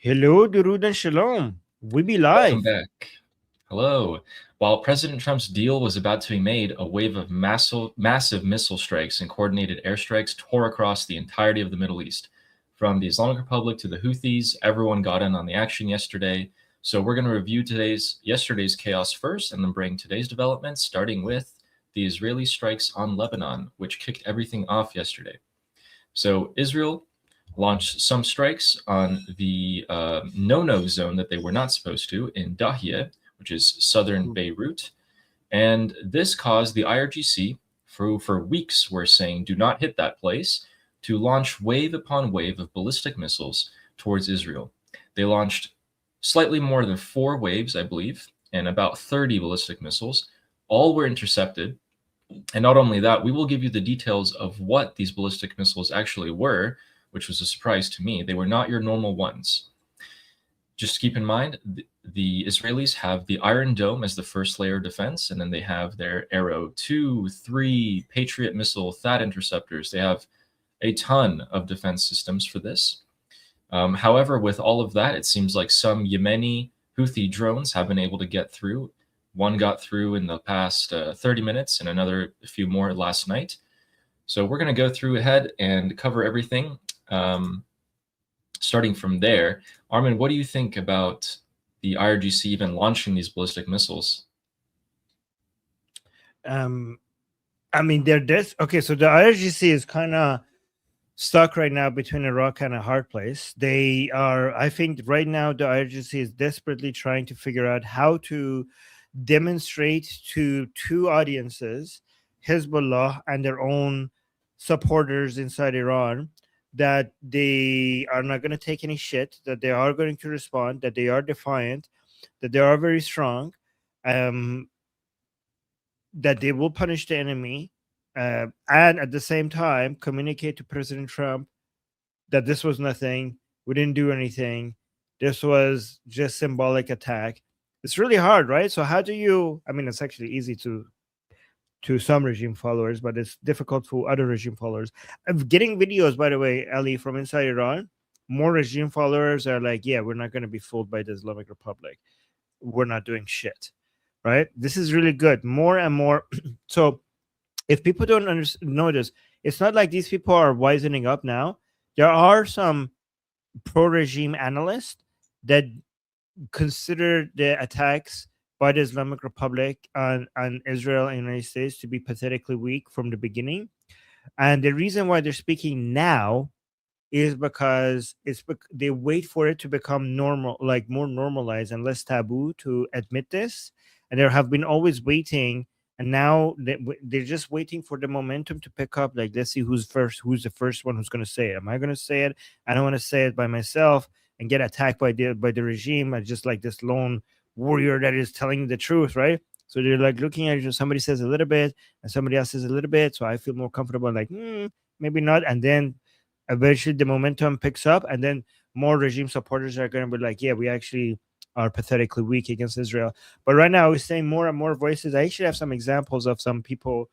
Hello, Durud and Shalom. We be Welcome live. back. Hello. While President Trump's deal was about to be made, a wave of massive missile strikes and coordinated airstrikes tore across the entirety of the Middle East. From the Islamic Republic to the Houthis, everyone got in on the action yesterday. So we're going to review yesterday's chaos first and then bring today's developments, starting with the Israeli strikes on Lebanon, which kicked everything off yesterday. So Israel launched some strikes on the no-no zone that they were not supposed to in Dahiyeh, which is southern Beirut. And this caused the IRGC, for weeks were saying, do not hit that place, to launch wave upon wave of ballistic missiles towards Israel. They launched slightly more than 4 waves, I believe, and about 30 ballistic missiles. All were intercepted. And not only that, we will give you the details of what these ballistic missiles actually were, which was a surprise to me. They were not your normal ones. Just keep in mind, the Israelis have the Iron Dome as the first layer of defense, and then they have their Arrow 2, 3, Patriot missile, THAAD interceptors. They have a ton of defense systems for this. However, with all of that, it seems like some Yemeni Houthi drones have been able to get through. One got through in the past 30 minutes and another a few more last night. So we're going to go through ahead and cover everything. Starting from there, Armin, what do you think about the IRGC even launching these ballistic missiles? I mean, they're this. Okay, so the IRGC is kind of stuck right now between a rock and a hard place. They are, I think, right now the IRGC is desperately trying to figure out how to demonstrate to two audiences, Hezbollah and their own supporters inside Iran, that they are not going to take any shit, that they are going to respond, that they are defiant, that they are very strong, that they will punish the enemy, and at the same time communicate to President Trump that this was nothing, we didn't do anything, this was just symbolic attack. It's really hard, right? So how do you? I mean, it's actually easy to some regime followers, but it's difficult for other regime followers. I'm getting videos, by the way, Ali, from inside Iran. More regime followers are like, yeah, we're not going to be fooled by the Islamic Republic. We're not doing shit, right? This is really good. More and more. So if people don't notice, it's not like these people are wisening up now. There are some pro-regime analysts that consider the attacks by the Islamic Republic on Israel and the United States to be pathetically weak from the beginning. And the reason why they're speaking now is because they wait for it to become normal, like more normalized and less taboo to admit this. And they have been always waiting. And now they're just waiting for the momentum to pick up. Like, let's see who's first, who's the first one who's going to say it. Am I going to say it? I don't want to say it by myself and get attacked by the regime. I just like this lone warrior that is telling the truth, right? So they're like looking at it. Somebody says a little bit, and somebody else says a little bit. So I feel more comfortable. Like, maybe not. And then eventually the momentum picks up, and then more regime supporters are going to be like, yeah, we actually are pathetically weak against Israel. But right now we're seeing more and more voices. I actually have some examples of some people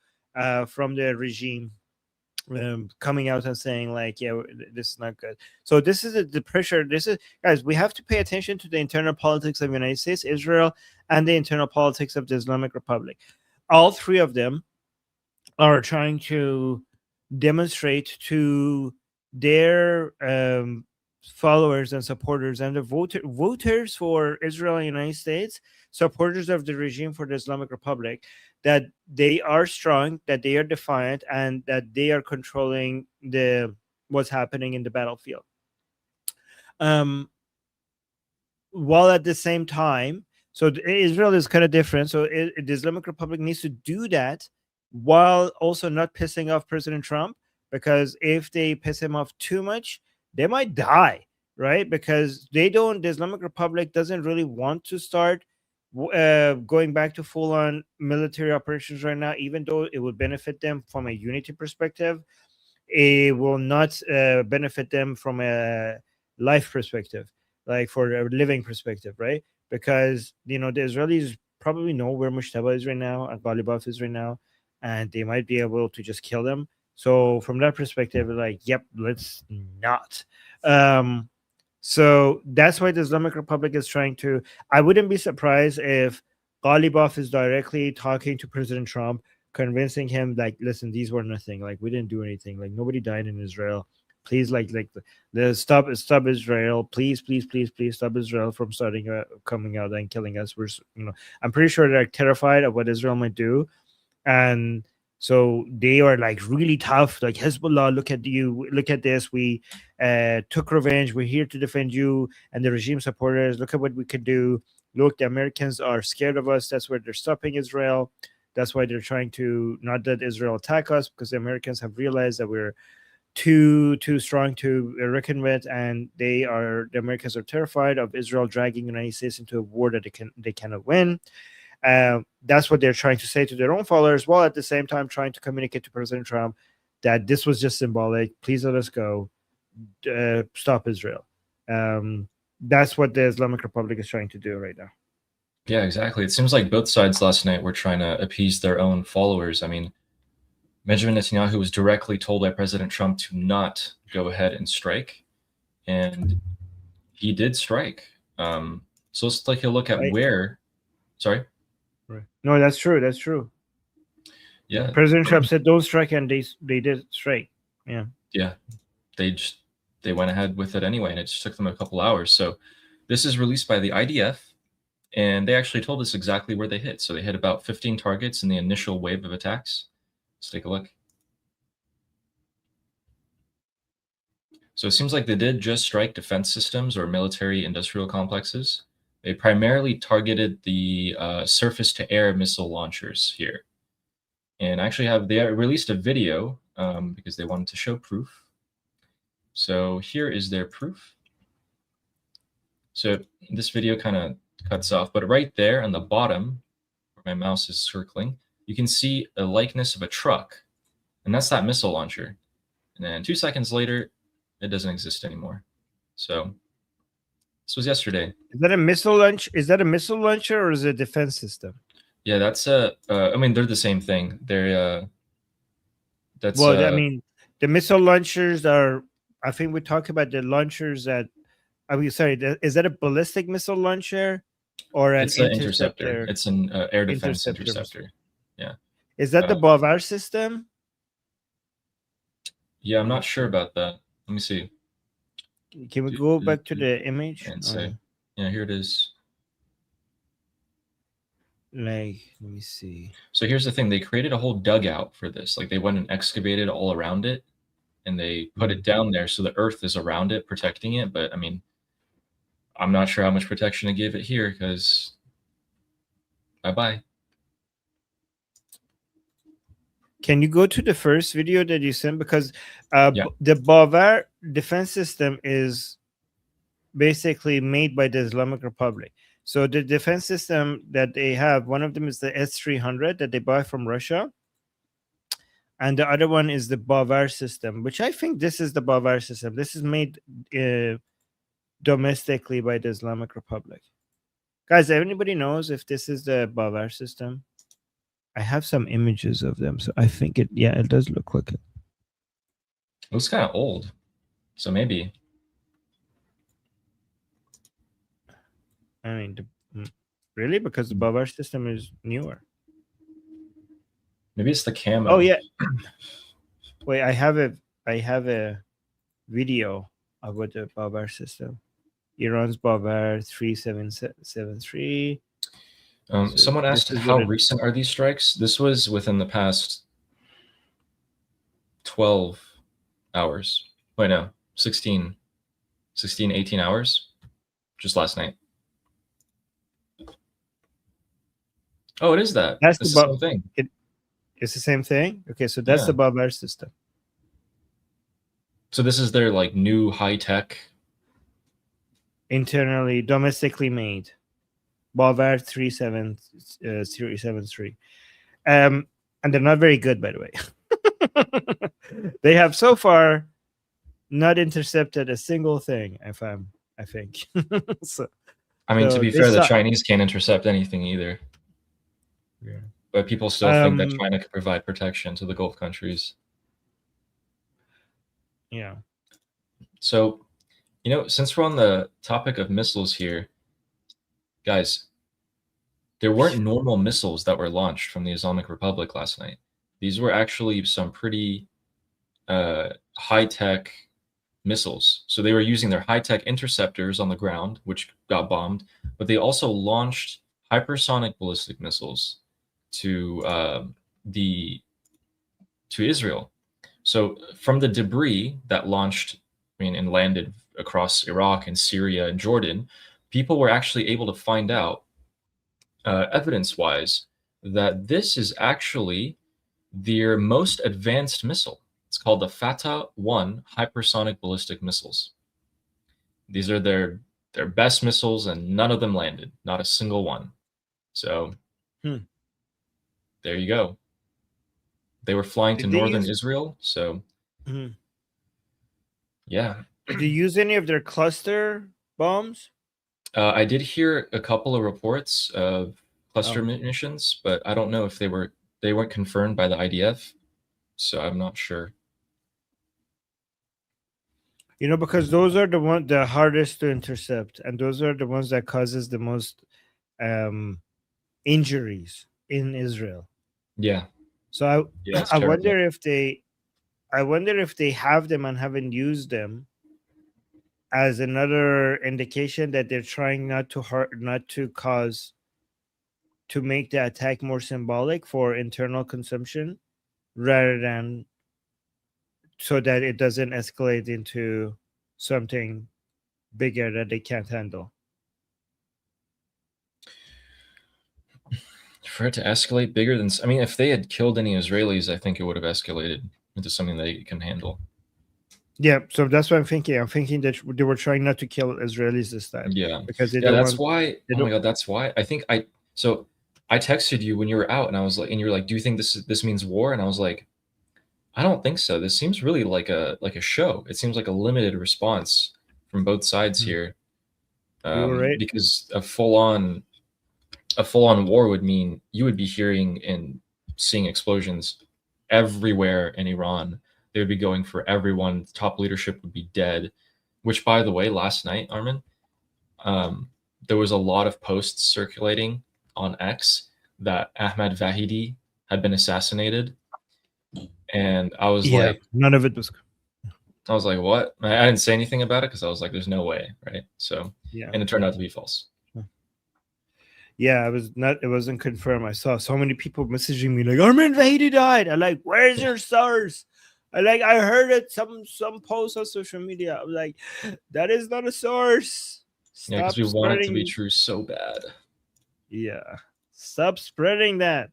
from the regime coming out and saying like, yeah, this is not good. So this is the pressure. This is, guys, we have to pay attention to the internal politics of the United States, Israel, and the internal politics of the Islamic Republic. All three of them are trying to demonstrate to their followers and supporters and the voters for Israel and the United States, supporters of the regime for the Islamic Republic, that they are strong, that they are defiant, and that they are controlling what's happening in the battlefield. While at the same time, so Israel is kind of different. So the Islamic Republic needs to do that while also not pissing off President Trump, because if they piss him off too much, they might die, right? Because the Islamic Republic doesn't really want to start going back to full-on military operations right now, even though it would benefit them from a unity perspective. It will not benefit them from a life perspective, like for a living perspective, right? Because the Israelis probably know where Mushtaba is right now and Ghalibaf is right now, and they might be able to just kill them. So from that perspective, like, yep, let's not. So that's why the Islamic Republic is trying to. I wouldn't be surprised if Ghalibaf is directly talking to President Trump, convincing him like, listen, these were nothing. Like we didn't do anything. Like nobody died in Israel. Please, the stop Israel. Please, please, please, please stop Israel from starting coming out and killing us. I'm pretty sure they're terrified of what Israel might do, and so they are like really tough. Like Hezbollah, look at you, look at this. We took revenge. We're here to defend you and the regime supporters. Look at what we could do. Look, the Americans are scared of us. That's why they're stopping Israel. That's why they're trying to not let Israel attack us, because the Americans have realized that we're too strong to reckon with, and the Americans are terrified of Israel dragging the United States into a war that they cannot win. That's what they're trying to say to their own followers, while at the same time trying to communicate to President Trump that this was just symbolic. Please let us go. Stop Israel. That's what the Islamic Republic is trying to do right now. Yeah, exactly. It seems like both sides last night were trying to appease their own followers. I mean, Benjamin Netanyahu was directly told by President Trump to not go ahead and strike, and he did strike. So let's take a look at where. Sorry. Right. No, that's true. That's true. Yeah. President Trump said don't strike, and they did strike. Yeah. Yeah. They went ahead with it anyway, and it just took them a couple hours. So this is released by the IDF, and they actually told us exactly where they hit. So they hit about 15 targets in the initial wave of attacks. Let's take a look. So it seems like they did just strike defense systems or military industrial complexes. They primarily targeted the surface-to-air missile launchers here. And actually they released a video because they wanted to show proof. So here is their proof. So this video kind of cuts off, but right there on the bottom, where my mouse is circling, you can see a likeness of a truck, and that's that missile launcher. And then 2 seconds later, it doesn't exist anymore. So this was yesterday. Is that a missile launch? Is that a missile launcher or is it a defense system? Yeah, that's I mean, they're the same thing. They're that's well, I mean, the missile launchers are. I think we talked about the launchers that. I mean, sorry, is that a ballistic missile launcher or an interceptor? It's an air defense interceptor. Yeah. Is that the Bavar system? Yeah, I'm not sure about that. Let me see. Can we go back to the image? And say, yeah, here it is. Like, let me see. So here's the thing. They created a whole dugout for this. Like they went and excavated all around it, and they put it down there so the earth is around it, protecting it. But I mean, I'm not sure how much protection to give it here because bye-bye. Can you go to the first video that you sent? Because the Bavar defense system is basically made by the Islamic Republic. So the defense system that they have, one of them is the S-300 that they buy from Russia. And the other one is the Bavar system, which I think this is the Bavar system. This is made domestically by the Islamic Republic. Guys, anybody knows if this is the Bavar system? I have some images of them, so I think it does look like it. It looks kind of old, so maybe. I mean, really? Because the Bavar system is newer. Maybe it's the camo. Oh yeah. Wait, I have a video about the Bavar system. Iran's Bavar 3773. Someone asked how recent are these strikes? This was within the past 12 hours. Wait, no, 16, 18 hours. Just last night. Oh, it is that. That's the same thing. It's the same thing? Okay, so that's the Bavar system. So this is their like new high-tech, internally, domestically made Bavar 373. And they're not very good, by the way. They have so far not intercepted a single thing, I think. I mean, to be fair, the Chinese can't intercept anything either. Yeah. But people still think that China could provide protection to the Gulf countries. Yeah. So You know, since we're on the topic of missiles here, guys, there weren't normal missiles that were launched from the Islamic Republic last night. These were actually some pretty high-tech missiles. So they were using their high-tech interceptors on the ground, which got bombed, but they also launched hypersonic ballistic missiles to the to Israel. So from the debris that launched, I mean, and landed across Iraq and Syria and Jordan, people were actually able to find out, evidence-wise, that this is actually their most advanced missile. It's called the Fatah 1 hypersonic ballistic missiles. These are their best missiles, and none of them landed, not a single one. So there you go. They were flying to northern Israel, so yeah. Did they use any of their cluster bombs? I did hear a couple of reports of cluster munitions, but I don't know if they weren't confirmed by the IDF, so I'm not sure. You know, because those are the hardest to intercept, and those are the ones that causes the most injuries in Israel. Yeah. So Yeah, I wonder if they have them and haven't used them as another indication that they're trying not to make the attack more symbolic for internal consumption rather than so that it doesn't escalate into something bigger that they can't handle. For it to escalate bigger than, I mean, if they had killed any Israelis, I think it would have escalated into something they can handle. Yeah, so that's what I'm thinking. I'm thinking that they were trying not to kill Israelis this time. Yeah, because they that's why. Oh my god, that's why. I think I texted you when you were out, and I was like, and you were like, "Do you think this means war?" And I was like, "I don't think so. This seems really like a show. It seems like a limited response from both sides here." You were right. Because a full-on war would mean you would be hearing and seeing explosions everywhere in Iran. They would be going for everyone. Top leadership would be dead. Which, by the way, last night, Armin, there was a lot of posts circulating on X that Ahmad Vahidi had been assassinated, and I was like, none of it was. I was like, what? I didn't say anything about it because I was like, there's no way, right? So, and it turned out to be false. Yeah, it wasn't confirmed. I saw so many people messaging me like, Armin Vahidi died. I'm like, where's your source? I heard it some post on social media. I'm like, that is not a source. Yeah, because we want it to be true so bad. Yeah, stop spreading that.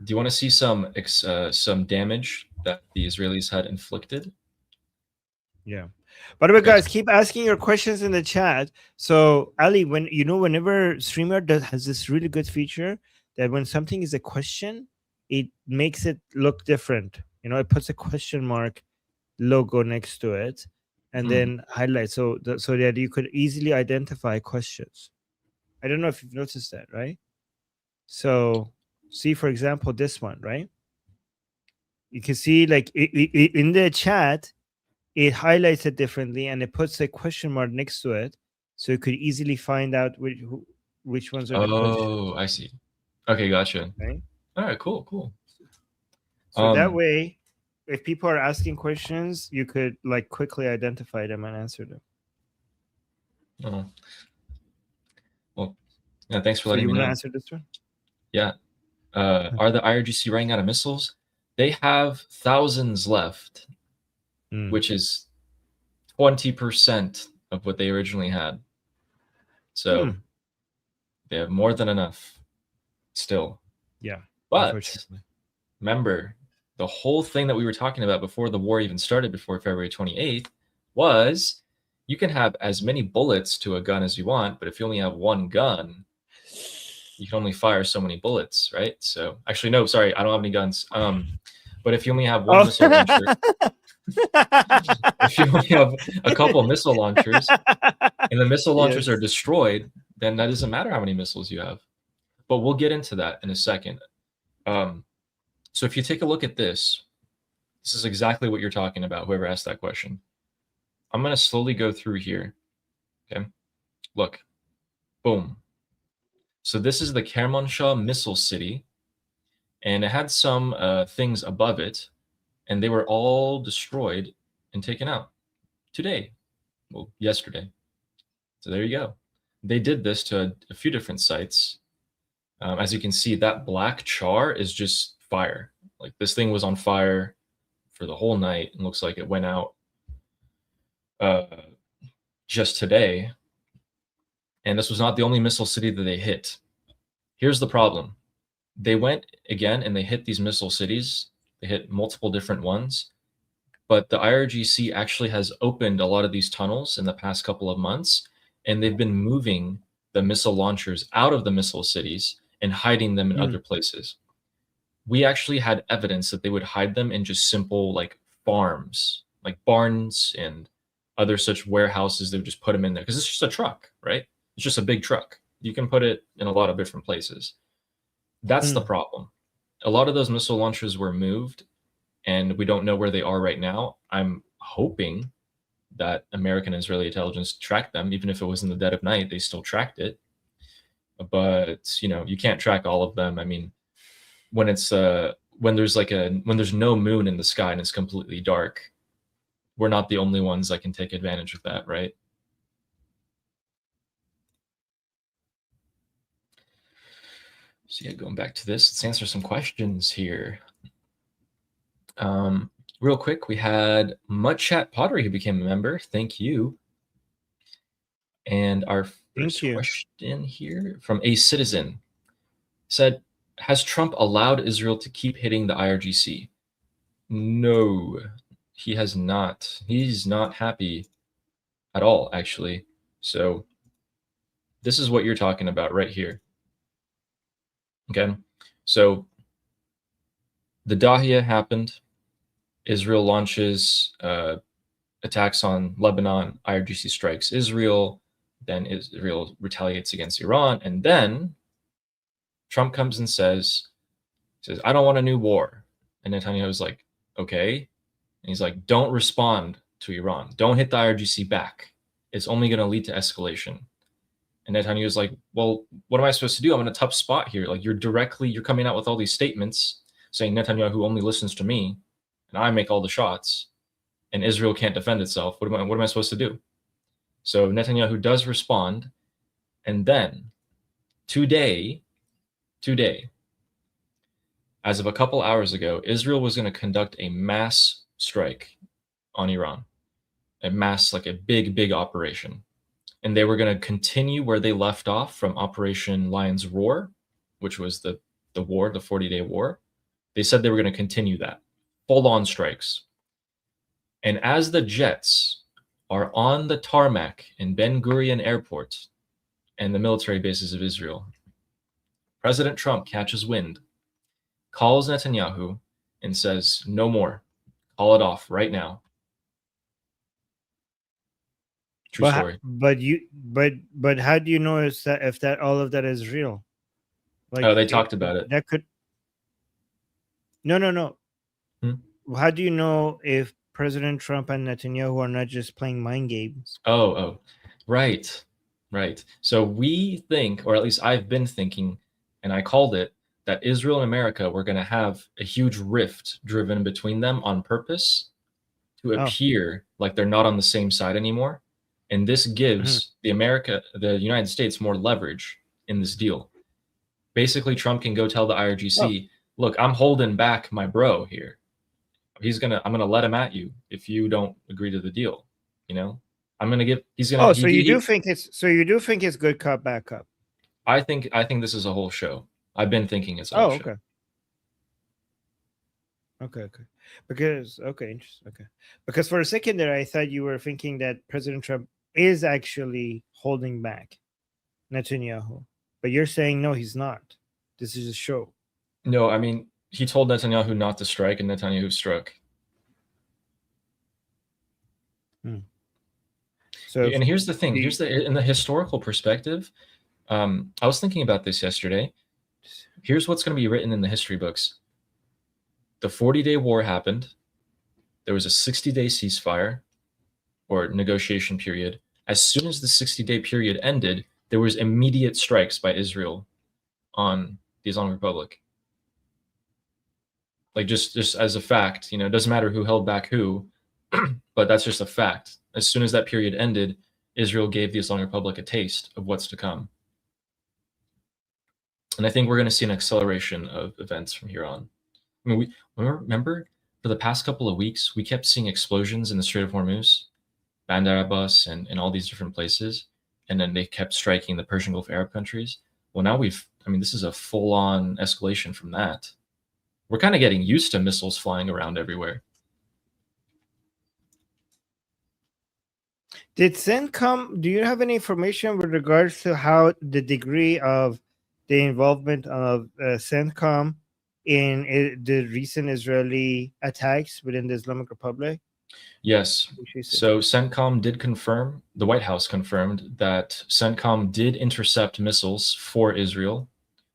Do you want to see some damage that the Israelis had inflicted? Yeah. By the way, guys, keep asking your questions in the chat. So, Ali, whenever StreamYard has this really good feature that when something is a question, it makes it look different. It puts a question mark logo next to it, and then highlight so that you could easily identify questions. I don't know if you've noticed that, right? So, see, for example, this one, right? You can see, like, in the chat, it highlights it differently and it puts a question mark next to it, so you could easily find out which ones are the questions. Oh, I see. Okay, gotcha. Right? All right, cool. So that way, if people are asking questions, you could like quickly identify them and answer them. Oh. Well, yeah, thanks for letting me know. You want to answer this one? Yeah. Are the IRGC running out of missiles? They have thousands left, which is 20% of what they originally had. So they have more than enough still. Yeah. But remember, the whole thing that we were talking about before the war even started, before February 28th, was you can have as many bullets to a gun as you want, but if you only have one gun, you can only fire so many bullets, right? So actually, no, sorry, I don't have any guns. But if you only have one missile launcher, if you only have a couple missile launchers, and the missile launchers are destroyed, then that doesn't matter how many missiles you have. But we'll get into that in a second. So if you take a look at this is exactly what you're talking about, whoever asked that question. I'm going to slowly go through here. Okay. Look. Boom. So this is the Kermanshah missile city, and it had some things above it, and they were all destroyed and taken out today. Well, yesterday. So there you go. They did this to a few different sites. As you can see, that black char is just fire. Like this thing was on fire for the whole night, and looks like it went out just today. And this was not the only missile city that they hit. Here's the problem. They went again and they hit these missile cities. They hit multiple different ones. But the IRGC actually has opened a lot of these tunnels in the past couple of months, and they've been moving the missile launchers out of the missile cities and hiding them in other places. We actually had evidence that they would hide them in just simple like farms, like barns and other such warehouses. They would just put them in there because it's just a truck, right? It's just a big truck. You can put it in a lot of different places. That's the problem. A lot of those missile launchers were moved, and we don't know where they are right now. I'm hoping that American and Israeli intelligence tracked them, even if it was in the dead of night, they still tracked it. But you can't track all of them. I mean, when it's when there's no moon in the sky and it's completely dark, we're not the only ones that can take advantage of that, right? So yeah, going back to this, let's answer some questions here. Real quick, we had Mudchat Pottery who became a member. Thank you. And our first question here from a citizen said, has Trump allowed Israel to keep hitting the IRGC? No, he has not. He's not happy at all, actually. So this is what you're talking about right here. Okay, so the Dahia happened. Israel launches attacks on Lebanon. IRGC strikes Israel. Then Israel retaliates against Iran. And then Trump comes and says, I don't want a new war. And Netanyahu's like, okay. And he's like, don't respond to Iran. Don't hit the IRGC back. It's only going to lead to escalation. And Netanyahu's like, well, what am I supposed to do? I'm in a tough spot here. Like you're coming out with all these statements saying Netanyahu only listens to me and I make all the shots and Israel can't defend itself. What am I supposed to do? So Netanyahu does respond. And then today, as of a couple hours ago, Israel was going to conduct a mass strike on Iran, like a big operation. And they were going to continue where they left off from Operation Lion's Roar, which was the war, the 40-day war. They said they were going to continue that, full-on strikes. And as the jets are on the tarmac in Ben Gurion Airport and the military bases of Israel, President Trump catches wind, calls Netanyahu, and says, no more. Call it off right now. True story. But how do you know if that all of that is real? Like they talked about it. That could. No. How do you know if President Trump and Netanyahu are not just playing mind games? Oh, right. So we think, or at least I've been thinking, and I called it, that Israel and America were going to have a huge rift driven between them on purpose to appear like they're not on the same side anymore. And this gives the United States more leverage in this deal. Basically, Trump can go tell the IRGC, look, I'm holding back my bro here. I'm gonna let him at you if you don't agree to the deal. So you do think it's good cop, bad cop? I think this is a whole show. I've been thinking it's a whole show. Okay. Interesting. Okay. Because for a second there, I thought you were thinking that President Trump is actually holding back Netanyahu. But you're saying, no, he's not. This is a show. No, I mean, he told Netanyahu not to strike, and Netanyahu struck. So, and here's the thing. In the historical perspective, I was thinking about this yesterday. Here's what's going to be written in the history books. The 40-day war happened. There was a 60-day ceasefire. or negotiation period, as soon as the 60-day period ended, there was immediate strikes by Israel on the Islamic Republic. Like just as a fact, it doesn't matter who held back who, but that's just a fact. As soon as that period ended, Israel gave the Islamic Republic a taste of what's to come. And I think we're going to see an acceleration of events from here on. I mean, we remember for the past couple of weeks, we kept seeing explosions in the Strait of Hormuz, Bandar Abbas, and all these different places. And then they kept striking the Persian Gulf Arab countries. Well, now this is a full-on escalation from that. We're kind of getting used to missiles flying around everywhere. Did CENTCOM, do you have any information with regards to how the degree of the involvement of CENTCOM in the recent Israeli attacks within the Islamic Republic? Yes. So CENTCOM did confirm, the White House confirmed that CENTCOM did intercept missiles for Israel.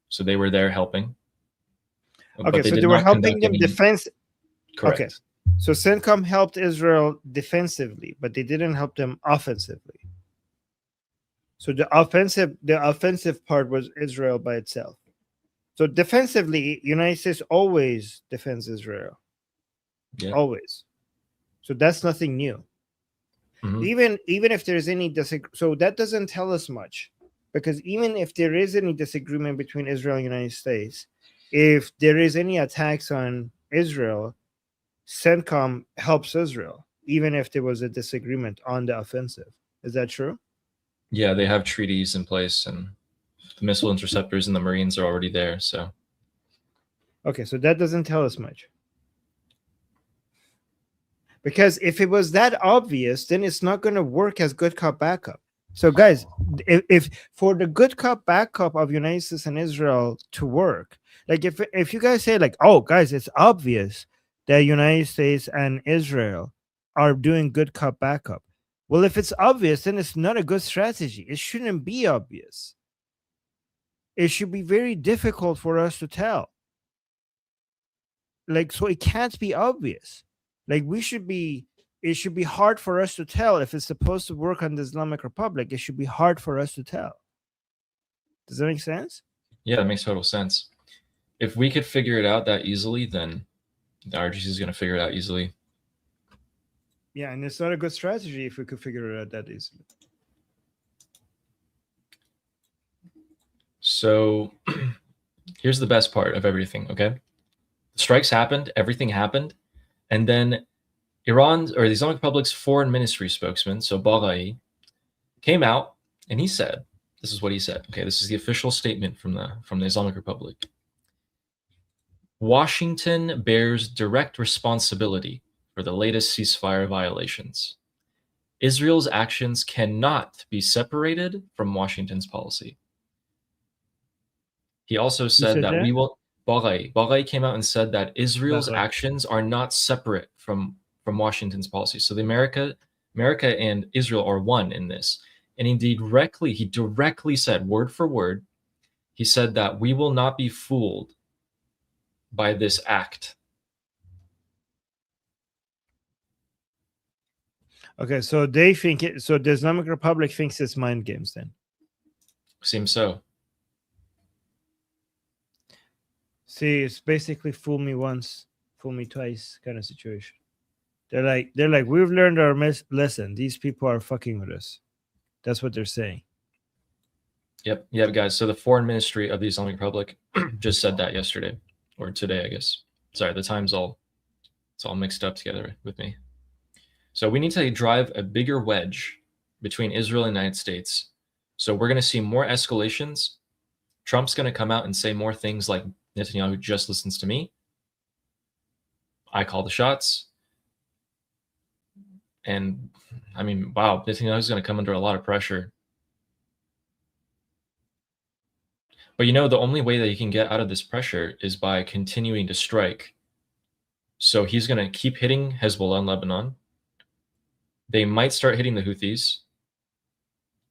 So they were there helping. Okay, so they were helping them defense. Correct. Okay, so CENTCOM helped Israel defensively, but they didn't help them offensively. So the offensive part was Israel by itself. So defensively, United States always defends Israel. Yeah. Always. So that's nothing new. Mm-hmm. Even if there's any disagreement, so that doesn't tell us much, because even if there is any disagreement between Israel and United States, if there is any attacks on Israel, CENTCOM helps Israel, even if there was a disagreement on the offensive. Is that true? Yeah, they have treaties in place, and the missile interceptors and the Marines are already there. So, okay, so that doesn't tell us much. Because if it was that obvious, then it's not going to work as good cop backup. So, guys, if for the good cop backup of United States and Israel to work, like if you guys say like, oh, guys, it's obvious that United States and Israel are doing good cop backup. Well, if it's obvious, then it's not a good strategy. It shouldn't be obvious. It should be very difficult for us to tell. Like, so it can't be obvious. Like it should be hard for us to tell if it's supposed to work on the Islamic Republic. It should be hard for us to tell. Does that make sense? Yeah, that makes total sense. If we could figure it out that easily, then the RGC is going to figure it out easily. Yeah, and it's not a good strategy if we could figure it out that easily. So here's the best part of everything, okay? The strikes happened, everything happened, and then Iran, or the Islamic Republic's foreign ministry spokesman, so Baghai, came out and he said, this is what he said. Okay, this is the official statement from the Islamic Republic. Washington bears direct responsibility for the latest ceasefire violations. Israel's actions cannot be separated from Washington's policy. He also said that we will. Baghai came out and said that Israel's actions are not separate from Washington's policy. So America and Israel are one in this. And he directly said, word for word, he said that we will not be fooled by this act. Okay, so they think it. So the Islamic Republic thinks it's mind games. Then seems so. See, it's basically fool me once, fool me twice kind of situation. They're like, we've learned our lesson. These people are fucking with us. That's what they're saying. Yep, guys. So the foreign ministry of the Islamic Republic just said that yesterday or today, I guess. Sorry, the time's it's all mixed up together with me. So we need to drive a bigger wedge between Israel and the United States. So we're going to see more escalations. Trump's going to come out and say more things like Netanyahu just listens to me. I call the shots. And I mean, wow, Netanyahu's going to come under a lot of pressure. But the only way that he can get out of this pressure is by continuing to strike. So he's going to keep hitting Hezbollah in Lebanon. They might start hitting the Houthis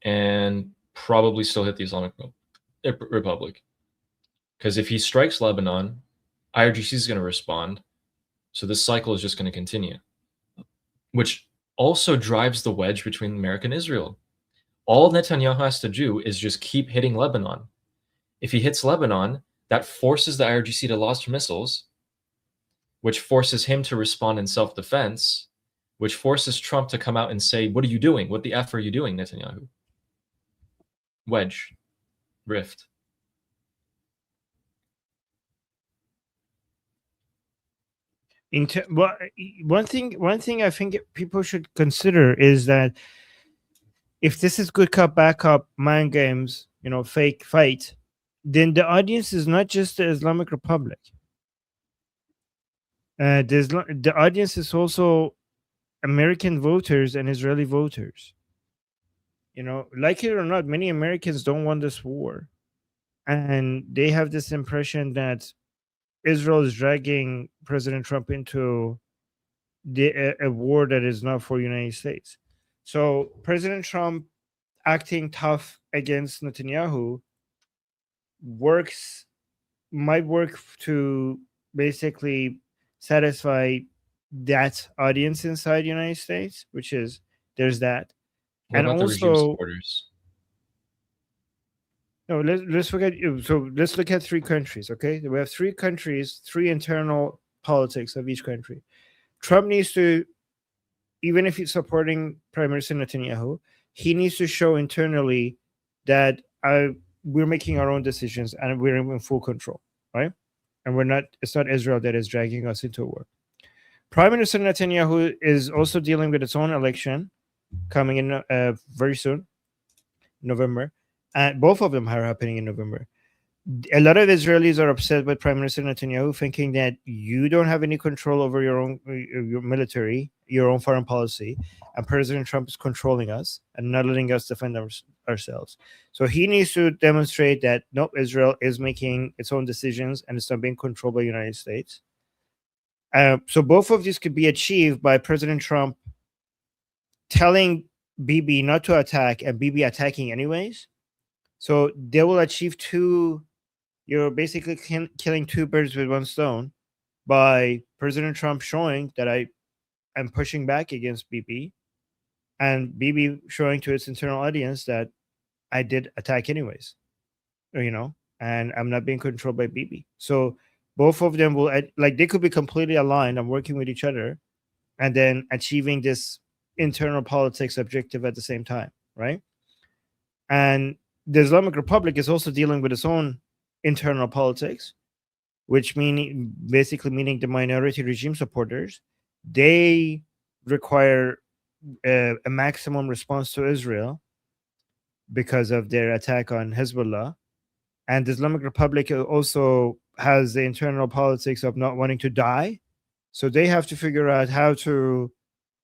and probably still hit the Islamic Republic. Because if he strikes Lebanon, IRGC is going to respond. So this cycle is just going to continue, which also drives the wedge between America and Israel. All Netanyahu has to do is just keep hitting Lebanon. If he hits Lebanon, that forces the IRGC to launch missiles, which forces him to respond in self-defense, which forces Trump to come out and say, what are you doing? What the F are you doing, Netanyahu? Wedge. Rift. Well, one thing I think people should consider is that if this is good cop, bad cop, mind games, fake fight, then the audience is not just the Islamic Republic. The audience is also American voters and Israeli voters. Like it or not, many Americans don't want this war, and they have this impression that Israel is dragging President Trump into a war that is not for United States. So President Trump acting tough against Netanyahu might work to basically satisfy that audience inside the United States, which is there's that. What And about the regime also, supporters? no, let's look at let's look at three countries. Okay, we have three countries, three internal politics of each country. Trump needs to, even if he's supporting Prime Minister Netanyahu, he needs to show internally that we're making our own decisions and we're in full control, right? And it's not Israel that is dragging us into a war. Prime Minister Netanyahu is also dealing with its own election coming in very soon, November. And both of them are happening in November. A lot of Israelis are upset with Prime Minister Netanyahu, thinking that you don't have any control over your military, your own foreign policy, and President Trump is controlling us and not letting us defend ourselves. So he needs to demonstrate that no, Israel is making its own decisions and it's not being controlled by the United States. So both of these could be achieved by President Trump telling Bibi not to attack and Bibi attacking anyways. So they will achieve you're basically killing two birds with one stone by President Trump showing that I am pushing back against Bibi, and Bibi showing to its internal audience that I did attack anyways, and I'm not being controlled by Bibi. So both of them will, they could be completely aligned and working with each other and then achieving this internal politics objective at the same time, right? And the Islamic Republic is also dealing with its own internal politics, which basically meaning the minority regime supporters. They require a maximum response to Israel because of their attack on Hezbollah. And the Islamic Republic also has the internal politics of not wanting to die. So they have to figure out how to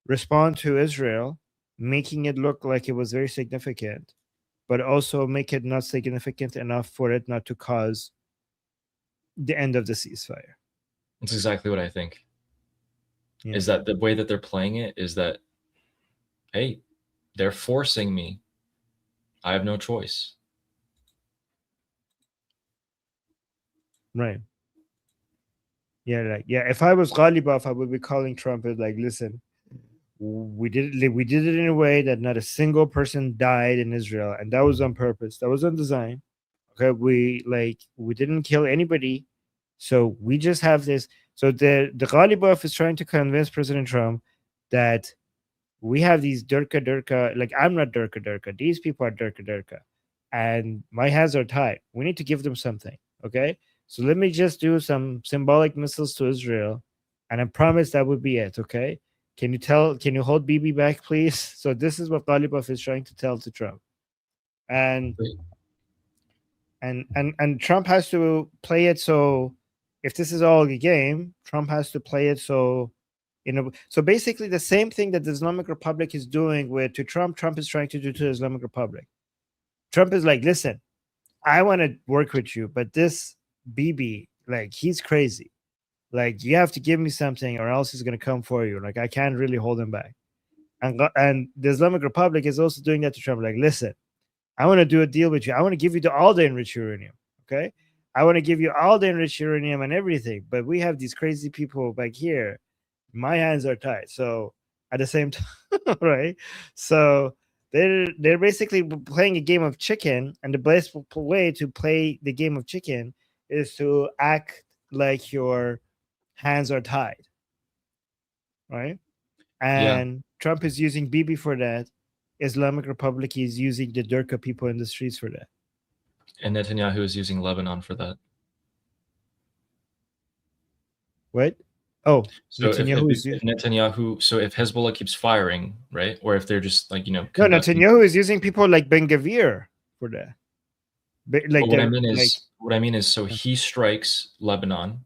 respond to Israel, making it look like it was very significant, but also make it not significant enough for it not to cause the end of the ceasefire. That's exactly what I think. Yeah. Is that the way that they're playing it is that, hey, they're forcing me. I have no choice. Right. Yeah, if I was Ghalibaf, I would be calling Trump as listen, we did it in a way that not a single person died in Israel, and that was on purpose. That was on design. Okay, we didn't kill anybody, so we just have this. So the Ghalibaf is trying to convince President Trump that we have these Durka. I'm not Durka. These people are Durka, and my hands are tied. We need to give them something. Okay, so let me just do some symbolic missiles to Israel, and I promise that would be it. Okay. Can you hold Bibi back, please? So this is what Ghalibaf is trying to tell to Trump. And Trump has to play it so if this is all a game, Trump has to play it so so basically the same thing that the Islamic Republic is doing to Trump is trying to do to the Islamic Republic. Trump is like, listen, I want to work with you, but this Bibi, he's crazy. You have to give me something or else he's going to come for you. I can't really hold him back. And the Islamic Republic is also doing that to Trump. Listen, I want to do a deal with you. I want to give you all the enriched uranium. Okay. I want to give you all the enriched uranium and everything. But we have these crazy people back here. My hands are tied. So at the same time, right? So they're basically playing a game of chicken, and the best way to play the game of chicken is to act like your hands are tied, right? Yeah. And Trump is using Bibi for that. Islamic Republic is using the Durka people in the streets for that. And Netanyahu is using Lebanon for that. What? Oh, So Netanyahu is if Netanyahu, so if Hezbollah keeps firing, right, or if they're just like no, conducting. Netanyahu is using people like Ben Gavir for that. Like What I they're mean like is, so he strikes Lebanon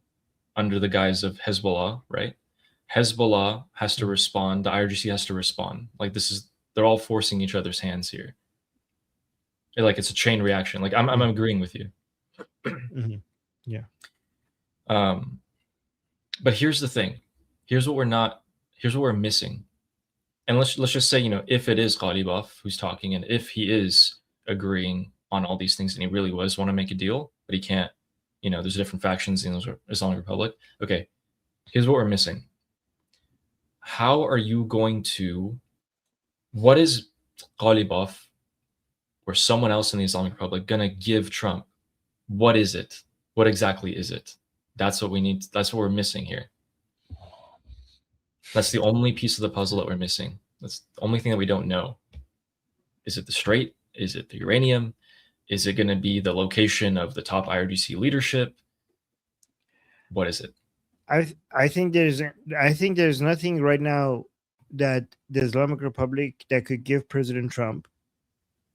under the guise of Hezbollah, right? Hezbollah has to respond. The IRGC has to respond. Like they're all forcing each other's hands here. Like it's a chain reaction. Like I'm agreeing with you. Mhm. Yeah. But here's the thing. Here's what we're missing. And let's just say, if it is Ghalibaf who's talking, and if he is agreeing on all these things, and he really was want to make a deal, but he can't, there's different factions in the Islamic Republic. Okay, here's what we're missing. How are you going to, what is Ghalibaf or someone else in the Islamic Republic going to give Trump? What is it? What exactly is it? That's what we need. That's what we're missing here. That's the only piece of the puzzle that we're missing. That's the only thing that we don't know. Is it the strait? Is it the uranium? Is it going to be the location of the top IRGC leadership? What is it? I think there's nothing right now that the Islamic Republic that could give President Trump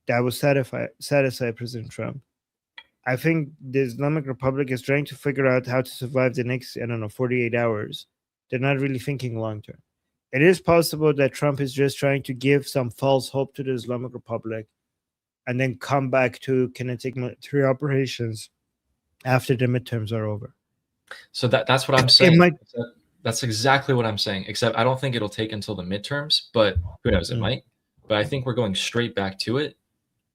that would satisfy President Trump. I think the Islamic Republic is trying to figure out how to survive the next, 48 hours. They're not really thinking long term. It is possible that Trump is just trying to give some false hope to the Islamic Republic and then come back to kinetic military operations after the midterms are over. So that's what I'm saying. That's exactly what I'm saying, except I don't think it'll take until the midterms, but who knows, it might. But I think we're going straight back to it.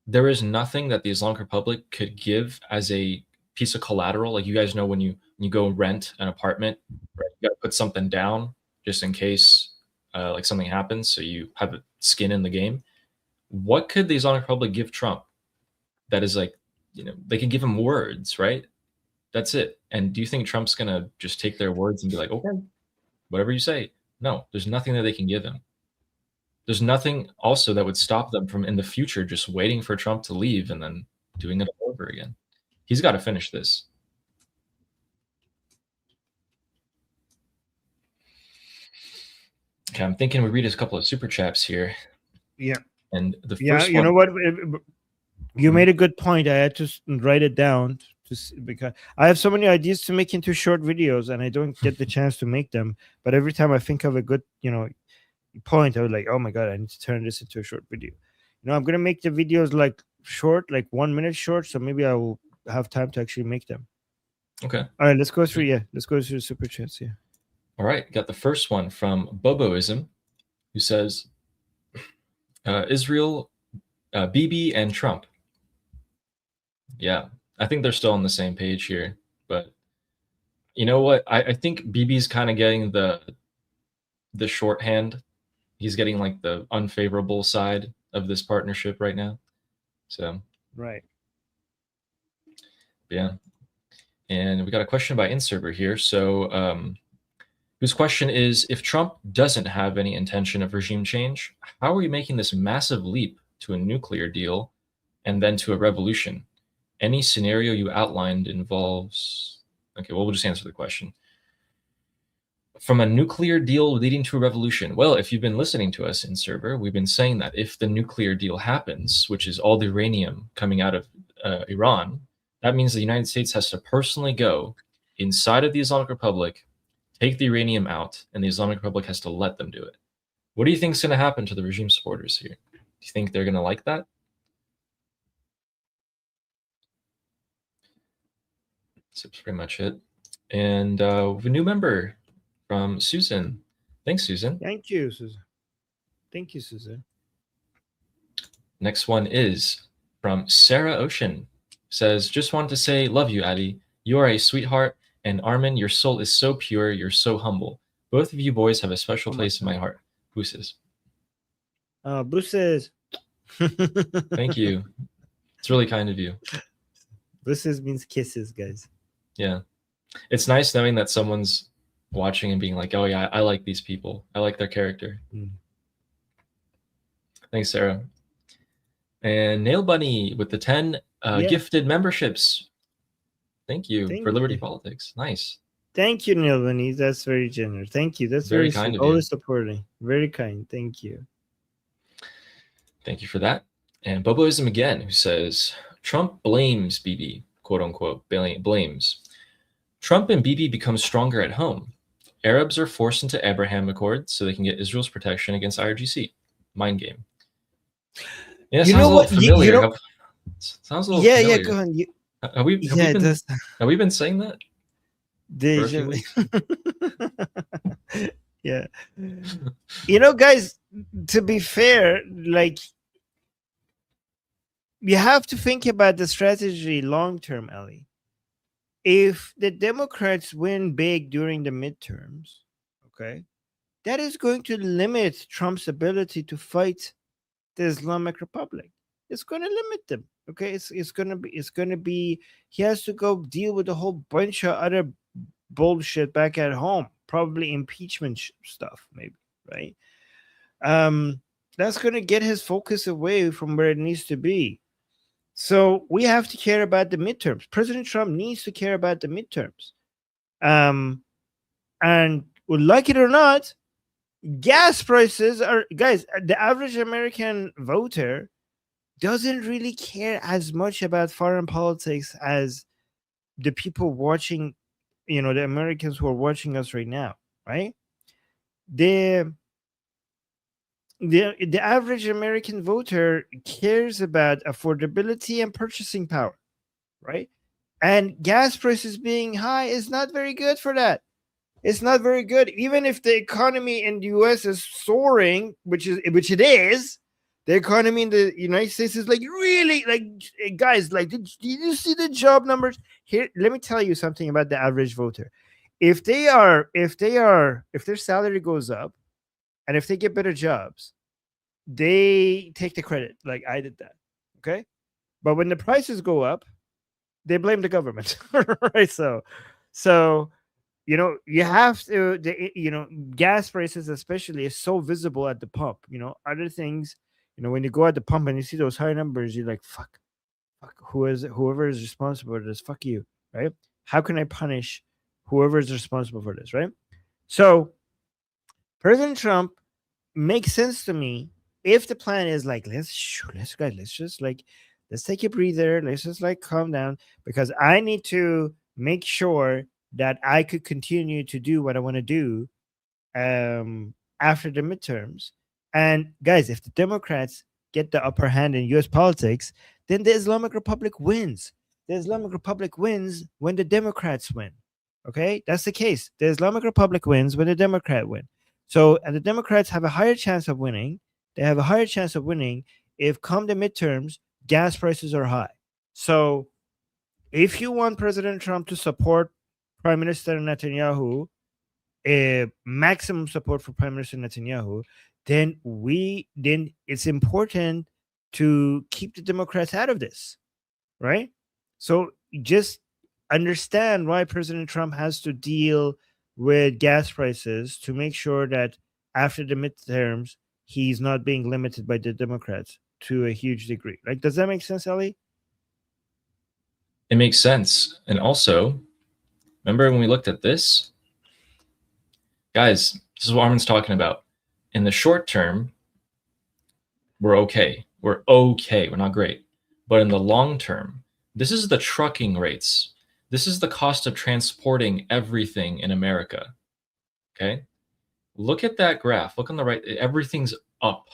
There is nothing that the Islamic Republic could give as a piece of collateral. Like, you guys know, when you go rent an apartment, right, you got to put something down just in case like something happens, so you have a skin in the game. What could the Islamic Republic give Trump that is like, they can give him words, right? That's it. And do you think Trump's going to just take their words and be like, okay, whatever you say? No, there's nothing that they can give him. There's nothing also that would stop them from in the future just waiting for Trump to leave and then doing it all over again. He's got to finish this. Okay, I'm thinking we read a couple of super chats here. Yeah. And the first you one, know what? You made a good point. I had to write it down because I have so many ideas to make into short videos, and I don't get the chance to make them. But every time I think of a good, point, I was like, oh my god, I need to turn this into a short video. I'm gonna make the videos like short, like 1 minute short, so maybe I will have time to actually make them. Okay. All right, let's go through the super chats. Yeah. All right, got the first one from Boboism, who says, Israel, Bibi, and Trump. Yeah, I think they're still on the same page here, but you know what? I think Bibi's kind of getting the shorthand. He's getting like the unfavorable side of this partnership right now. So right. Yeah. And we got a question by InServer here. So whose question is, if Trump doesn't have any intention of regime change, how are we making this massive leap to a nuclear deal and then to a revolution? Any scenario you outlined involves... Okay, well, we'll just answer the question. From a nuclear deal leading to a revolution. Well, if you've been listening to us InServer, we've been saying that if the nuclear deal happens, which is all the uranium coming out of Iran, that means the United States has to personally go inside of the Islamic Republic, take the uranium out, and the Islamic Republic has to let them do it. What do you think is going to happen to the regime supporters here? Do you think they're going to like that? So that's pretty much it. And we have a new member from Susan. Thanks, Susan. Thank you, Susan. Thank you, Susan. Next one is from Sarah Ocean. Says, just wanted to say, love you, Adi. You are a sweetheart. And Armin, your soul is so pure. You're so humble. Both of you boys have a special place in my heart. Houthis. Bruces. Thank you. It's really kind of you. Bruces means kisses, guys. Yeah. It's nice knowing that someone's watching and being like, oh yeah, I like these people. I like their character. Thanks, Sarah. And Nail Bunny with the 10 gifted memberships. Thank you for Liberty Politics. Nice. Thank you, Neil Bunny. That's very generous. Thank you. That's very very kind sweet. of you. Always supporting. Very kind. Thank you. Thank you for that. And Boboism again, who says, Trump blames Bibi, quote unquote, blames. Trump and Bibi become stronger at home. Arabs are forced into Abraham Accords so they can get Israel's protection against IRGC. Mind game. Yeah, you know what? Familiar. Sounds a little familiar. Yeah, go on. Have we been saying that? Yeah. You know, guys, to be fair, like, you have to think about the strategy long term, Ellie. If the Democrats win big during the midterms, okay, that is going to limit Trump's ability to fight the Islamic Republic. It's going to limit them. Okay, it's going to be he has to go deal with a whole bunch of other bullshit back at home, probably impeachment stuff, maybe, right? That's going to get his focus away from where it needs to be. So we have to care about the midterms. President Trump needs to care about the midterms. And like it or not, gas prices are, guys, the average American voter doesn't really care as much about foreign politics as the people watching, the Americans who are watching us right now, right? The average American voter cares about affordability and purchasing power, right? And gas prices being high is not very good for that. It's not very good. Even if the economy in the US is soaring, which it is, the economy in the United States is like really, like, guys, like, did you see the job numbers? Here, let me tell you something about the average voter. If their salary goes up, and if they get better jobs, they take the credit. Like I did that. Okay. But when the prices go up, they blame the government. Right. So, you have to, gas prices especially is so visible at the pump. Other things, when you go at the pump and you see those high numbers, you're like, fuck, whoever is responsible for this, fuck you. Right. How can I punish whoever is responsible for this? Right. So President Trump makes sense to me if the plan is like, let's take a breather, let's just like calm down, because I need to make sure that I could continue to do what I want to do after the midterms. And guys, if the Democrats get the upper hand in US politics, then the Islamic Republic wins. The Islamic Republic wins when the Democrats win. Okay, that's the case. The Islamic Republic wins when the Democrats win. So, and the Democrats have a higher chance of winning. They have a higher chance of winning if, come the midterms, gas prices are high. So, if you want President Trump to support Prime Minister Netanyahu, maximum support for Prime Minister Netanyahu, then it's important to keep the Democrats out of this, right? So, just understand why President Trump has to deal with gas prices to make sure that after the midterms, he's not being limited by the Democrats to a huge degree. Like, does that make sense, Ellie? It makes sense. And also, remember when we looked at this? Guys, this is what Armin's talking about. In the short term, we're okay. We're not great. But in the long term, this is the trucking rates. This is the cost of transporting everything in America. Okay? Look at that graph. Look on the right. Everything's up.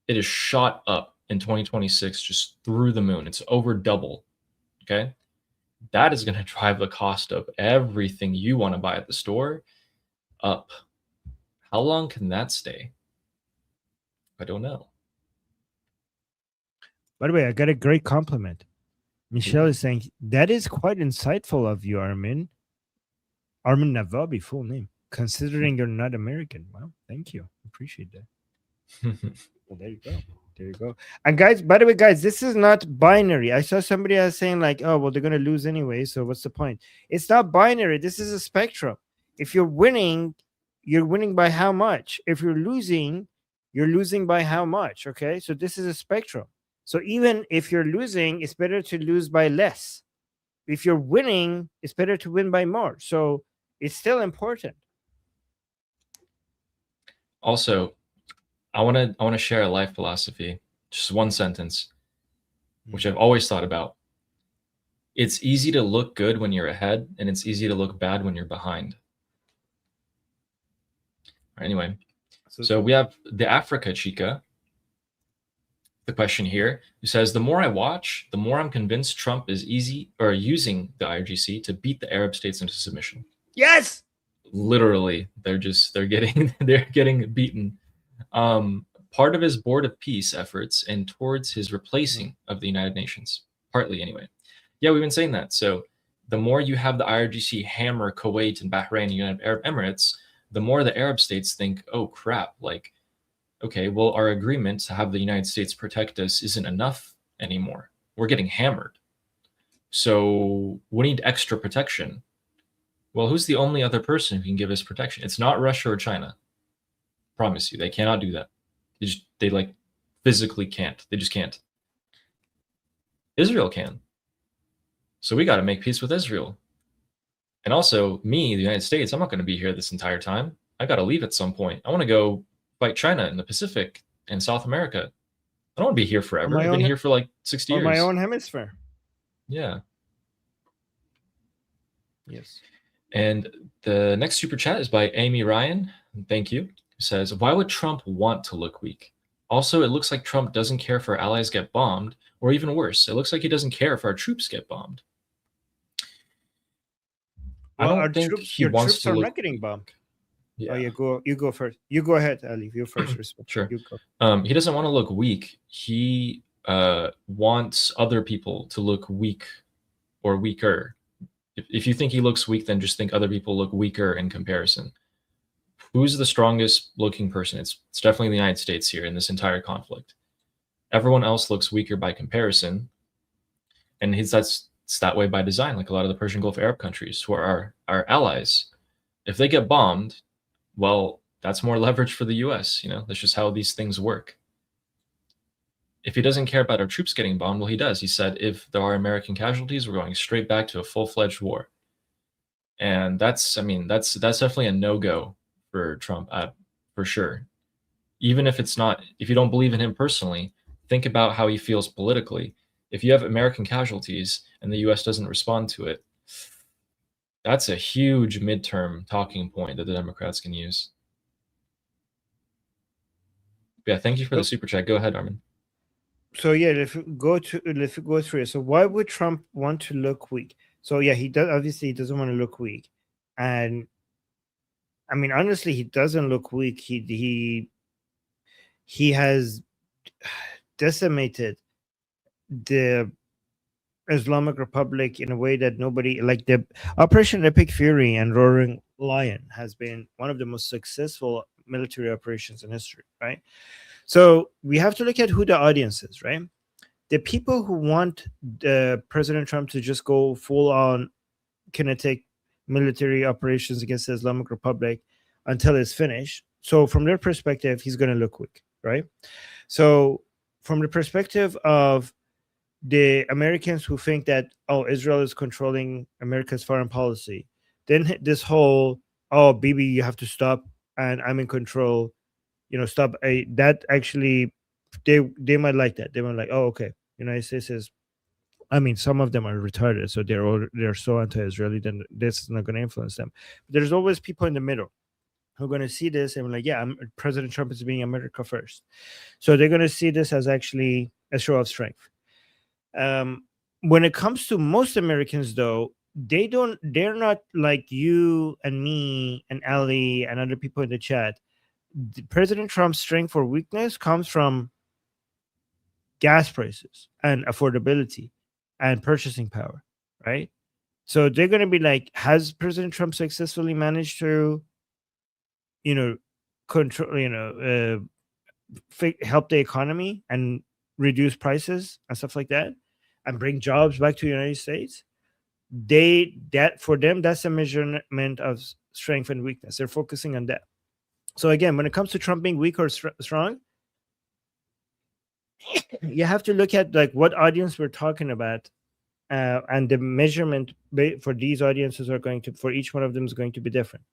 It is shot up in 2026, just through the moon. It's over double. Okay? That is going to drive the cost of everything you want to buy at the store up. How long can that stay? I don't know. By the way, I got a great compliment. Michelle is saying, that is quite insightful of you, Armin. Armin Navabi, full name. Considering you're not American. Well, thank you. Appreciate that. Well, there you go. There you go. And guys, by the way, guys, this is not binary. I saw somebody else saying like, "Oh, well, they're gonna lose anyway, so what's the point?" It's not binary. This is a spectrum. If you're winning by how much? If you're losing by how much? Okay, so this is a spectrum. So even if you're losing, it's better to lose by less. If you're winning, it's better to win by more. So it's still important. Also, I want to share a life philosophy, just one sentence, which I've always thought about. It's easy to look good when you're ahead, and it's easy to look bad when you're behind. Anyway, so we have the Africa Chica, the question here, who says, the more I watch, the more I'm convinced Trump is using the IRGC to beat the Arab states into submission. Yes. Literally, they're getting beaten. Part of his Board of Peace efforts and towards his replacing of the United Nations, partly anyway. Yeah, we've been saying that. So the more you have the IRGC hammer Kuwait and Bahrain and United Arab Emirates, the more the Arab states think, oh crap, like, okay, well, our agreement to have the United States protect us isn't enough anymore. We're getting hammered. So we need extra protection. Well, who's the only other person who can give us protection? It's not Russia or China. Promise you, they cannot do that. They like physically can't. They just can't. Israel can. So we got to make peace with Israel. And also, me, the United States, I'm not going to be here this entire time. I got to leave at some point. I want to go fight China in the Pacific and South America. I don't want to be here forever. I've been here for like 60 years. My own hemisphere. Yeah. Yes. And the next super chat is by Amy Ryan. Thank you. Says, why would Trump want to look weak? Also, it looks like Trump doesn't care if our allies get bombed, or even worse, it looks like he doesn't care if our troops get bombed. Well, I don't think he wants to look... not getting bombed. Yeah. Oh, you go first. You go ahead, Ali. You first. Sure. You go. He doesn't want to look weak. He wants other people to look weak or weaker. If you think he looks weak, then just think other people look weaker in comparison. Who's the strongest looking person? It's definitely the United States here in this entire conflict. Everyone else looks weaker by comparison. And that's that way by design, like a lot of the Persian Gulf Arab countries who are our allies. If they get bombed, well, that's more leverage for the US. You know, that's just how these things work. If he doesn't care about our troops getting bombed, well, he does. He said, if there are American casualties, we're going straight back to a full-fledged war. And that's definitely a no-go for Trump, for sure. Even if you don't believe in him personally, think about how he feels politically. If you have American casualties and the US doesn't respond to it, that's a huge midterm talking point that the Democrats can use. Yeah, thank you for the super chat. Go ahead, Armin. So yeah, if we go through it. So why would Trump want to look weak? So yeah, he doesn't want to look weak. And I mean, honestly, he doesn't look weak. He has decimated the Islamic Republic in a way that nobody, like the Operation Epic Fury and Roaring Lion has been one of the most successful military operations in history, right? So we have to look at who the audience is, right? The people who want President Trump to just go full on kinetic military operations against the Islamic Republic until it's finished. So from their perspective, he's going to look weak, right? So from the perspective of the Americans who think that, oh, Israel is controlling America's foreign policy, then this whole, oh, Bibi, you have to stop and I'm in control, stop. That actually, they might like that. They might like, oh, okay, United States is, I mean, some of them are retarded, so they're so anti-Israeli, then this is not going to influence them. But there's always people in the middle who are going to see this and be like, yeah, President Trump is being America first. So they're going to see this as actually a show of strength. When it comes to most Americans, though, they're not like you and me and Ali and other people in the chat. President Trump's strength or weakness comes from gas prices and affordability and purchasing power, right? So they're going to be like, has President Trump successfully managed to you know, control, help the economy and reduce prices and stuff like that, and bring jobs back to the United States, that for them, that's a measurement of strength and weakness. They're focusing on that. So again, when it comes to Trump being weak or strong, you have to look at like what audience we're talking about, and the measurement for these audiences are going to, for each one of them, is going to be different.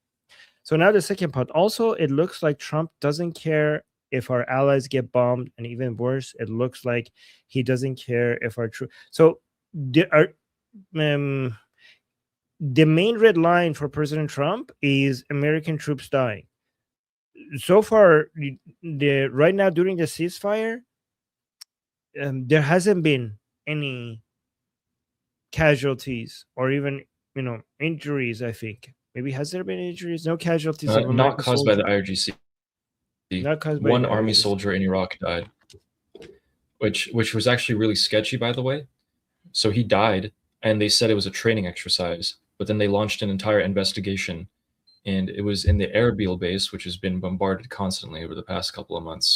So now the second part. Also, it looks like Trump doesn't care if our allies get bombed, and even worse, it looks like he doesn't care if our troops. So the main red line for President Trump is American troops dying. So far, right now during the ceasefire, there hasn't been any casualties or even injuries. I think maybe, has there been injuries? No casualties of Not American caused by soldiers. the IRGC. Not caused by One the army IRGC. soldier in Iraq died, which was actually really sketchy, by the way. So he died, and they said it was a training exercise, but then they launched an entire investigation, and it was in the Erbil base, which has been bombarded constantly over the past couple of months.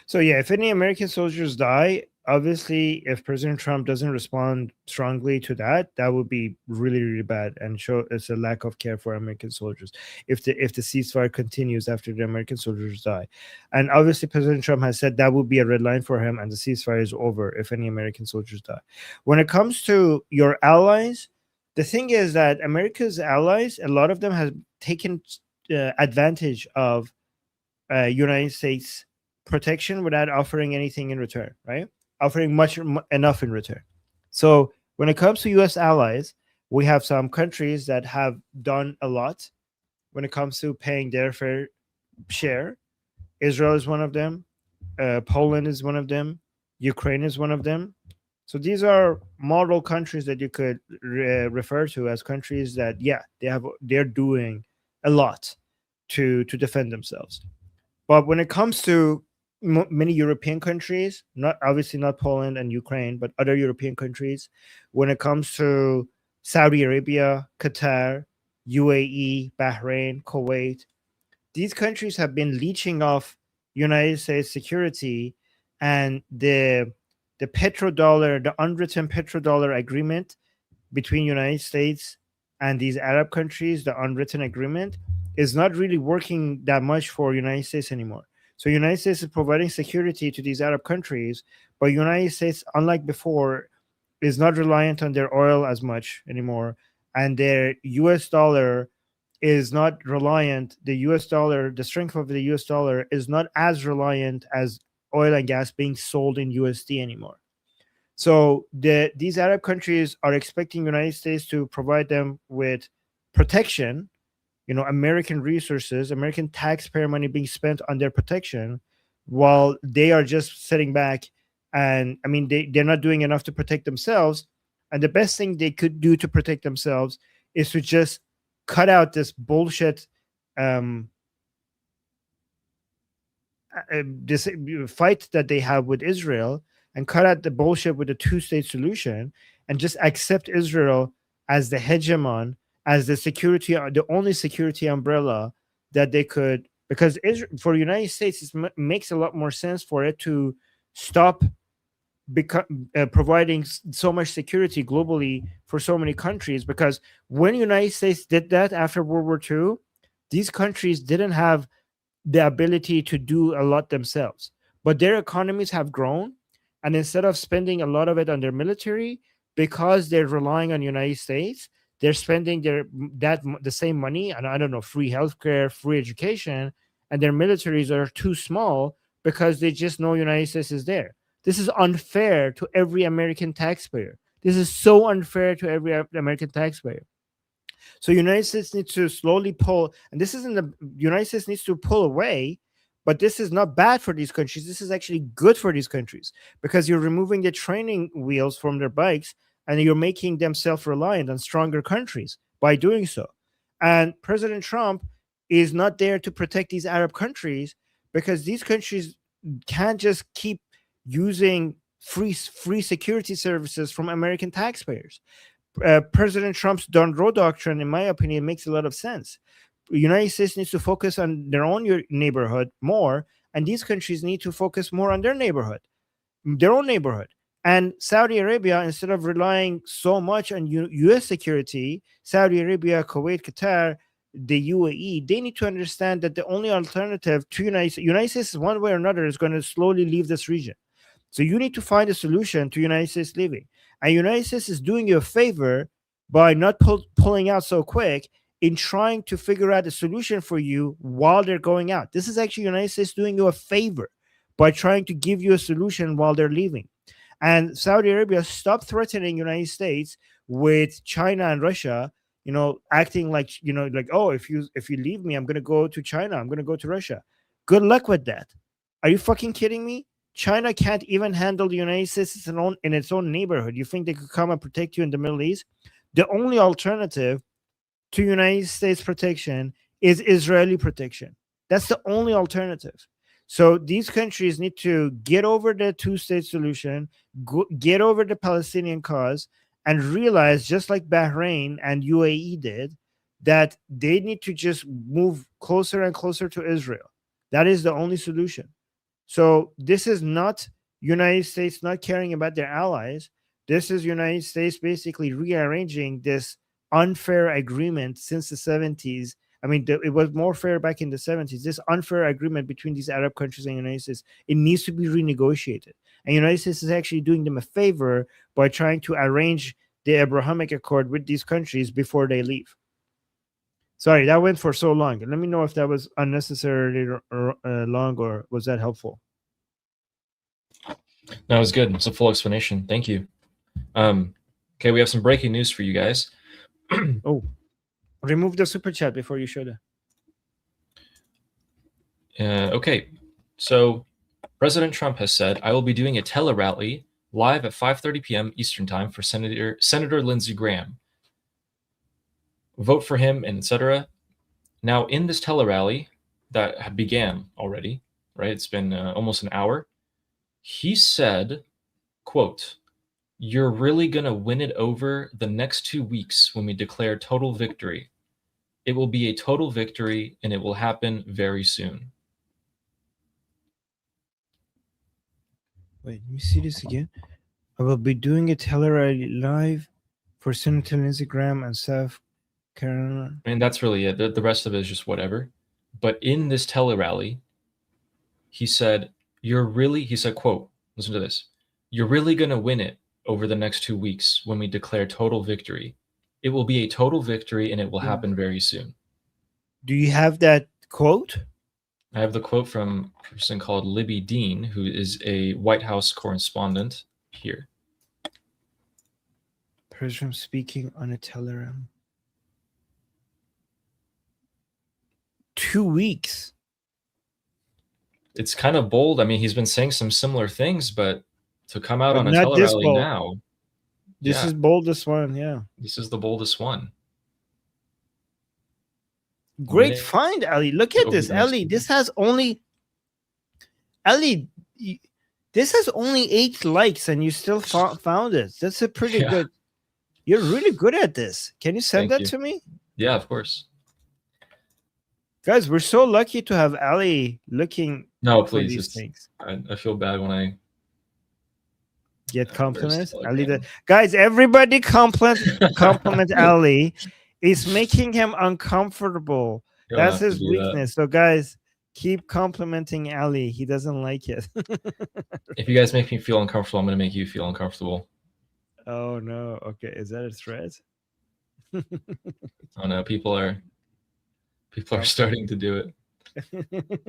So yeah, if any American soldiers die, obviously, if President Trump doesn't respond strongly to that, that would be really, really bad and show it's a lack of care for American soldiers. If the ceasefire continues after the American soldiers die, and obviously President Trump has said that would be a red line for him, and the ceasefire is over if any American soldiers die. When it comes to your allies, the thing is that America's allies, a lot of them have taken advantage of United States protection without offering anything in return, right? Offering enough in return. So when it comes to U.S. allies, we have some countries that have done a lot when it comes to paying their fair share. Israel is one of them. Poland is one of them. Ukraine is one of them. So these are model countries that you could refer to as countries that, yeah, they're doing a lot to defend themselves. But when it comes to many European countries, not Poland and Ukraine, but other European countries, when it comes to Saudi Arabia, Qatar, UAE, Bahrain, Kuwait, these countries have been leeching off United States security, and the petrodollar, the unwritten petrodollar agreement between United States and these Arab countries, the unwritten agreement, is not really working that much for United States anymore. So United States is providing security to these Arab countries, but United States, unlike before, is not reliant on their oil as much anymore, and their U.S. dollar is not reliant. The U.S. dollar, the strength of the U.S. dollar, is not as reliant as oil and gas being sold in USD anymore. So these Arab countries are expecting United States to provide them with protection, American resources, American taxpayer money being spent on their protection, while they are just sitting back. And I mean, they're not doing enough to protect themselves. And the best thing they could do to protect themselves is to just cut out this bullshit, this fight that they have with Israel, and cut out the bullshit with the two-state solution, and just accept Israel as the hegemon, as the only security umbrella that they could, because for the United States, it makes a lot more sense for it to stop providing so much security globally for so many countries, because when the United States did that after World War II, these countries didn't have the ability to do a lot themselves, but their economies have grown, and instead of spending a lot of it on their military, because they're relying on the United States, they're spending the same money on, I don't know, free healthcare, free education, and their militaries are too small because they just know United States is there. This is unfair to every American taxpayer. This is so unfair to every American taxpayer. So United States needs to slowly pull, and this isn't the United States needs to pull away, but this is not bad for these countries. This is actually good for these countries, because you're removing the training wheels from their bikes, and you're making them self-reliant on stronger countries by doing so. And President Trump is not there to protect these Arab countries, because these countries can't just keep using free security services from American taxpayers. President Trump's Don't Row doctrine, in my opinion, makes a lot of sense. United States needs to focus on their own neighborhood more, and these countries need to focus more on their own neighborhood. And Saudi Arabia, instead of relying so much on U.S. security, Saudi Arabia, Kuwait, Qatar, the UAE, they need to understand that the only alternative to United States, one way or another, is going to slowly leave this region. So you need to find a solution to United States leaving. And United States is doing you a favor by not pulling out so quick in trying to figure out a solution for you while they're going out. This is actually United States doing you a favor by trying to give you a solution while they're leaving. And Saudi Arabia stopped threatening United States with China and Russia, acting like, like, oh, if you leave me, I'm going to go to China, I'm going to go to Russia. Good luck with that. Are you fucking kidding me? China can't even handle the United States in its own neighborhood. You think they could come and protect you in the Middle East? The only alternative to United States protection is Israeli protection. That's the only alternative. So these countries need to get over the two-state solution, get over the Palestinian cause, and realize, just like Bahrain and UAE did, that they need to just move closer and closer to Israel. That is the only solution. So this is not United States not caring about their allies. This is United States basically rearranging this unfair agreement since the 70s. I mean, it was more fair back in the 70s. This unfair agreement between these Arab countries and the United States, it needs to be renegotiated. And the United States is actually doing them a favor by trying to arrange the Abrahamic Accord with these countries before they leave. Sorry, that went for so long. Let me know if that was unnecessarily long, or was that helpful? That was good. It's a full explanation. Thank you. Okay, we have some breaking news for you guys. Oh, remove the super chat before you show that. Okay, so President Trump has said, I will be doing a tele-rally live at 5:30 p.m. Eastern Time for Senator Lindsey Graham. Vote for him, and etc. Now, in this tele-rally that began already, right? It's been almost an hour. He said, quote, "You're really going to win it over the next 2 weeks when we declare total victory. It will be a total victory, and it will happen very soon." Wait, let me see this again. I will be doing a tele-rally live for Senator Lindsey Graham and South Carolina. I mean, that's really it. The rest of it is just whatever. But in this tele-rally, he said, he said, quote, listen to this. "You're really going to win it over the next 2 weeks when we declare total victory. It will be a total victory, and it will happen very soon." Do you have that quote? I have the quote from a person called Libby Dean, who is a White House correspondent here. President speaking on a telegram. 2 weeks. It's kind of bold. I mean, he's been saying some similar things, but to come out on a not this tele-rally bold. now. This is boldest one, yeah. This is the boldest one. Great find, Ali. Look at this, Ali. This has only 8 likes, and you still found it. That's a pretty good. You're really good at this. Can you send that to me? Yeah, of course. Guys, we're so lucky to have Ali looking. No, please. For these things. I feel bad when I get compliments. Ali, guys, everybody compliment Ali. It's making him uncomfortable. That's his weakness. So, guys, keep complimenting Ali. He doesn't like it. If you guys make me feel uncomfortable, I'm going to make you feel uncomfortable. Oh, no. Okay. Is that a threat? Oh, no. People are starting to do it.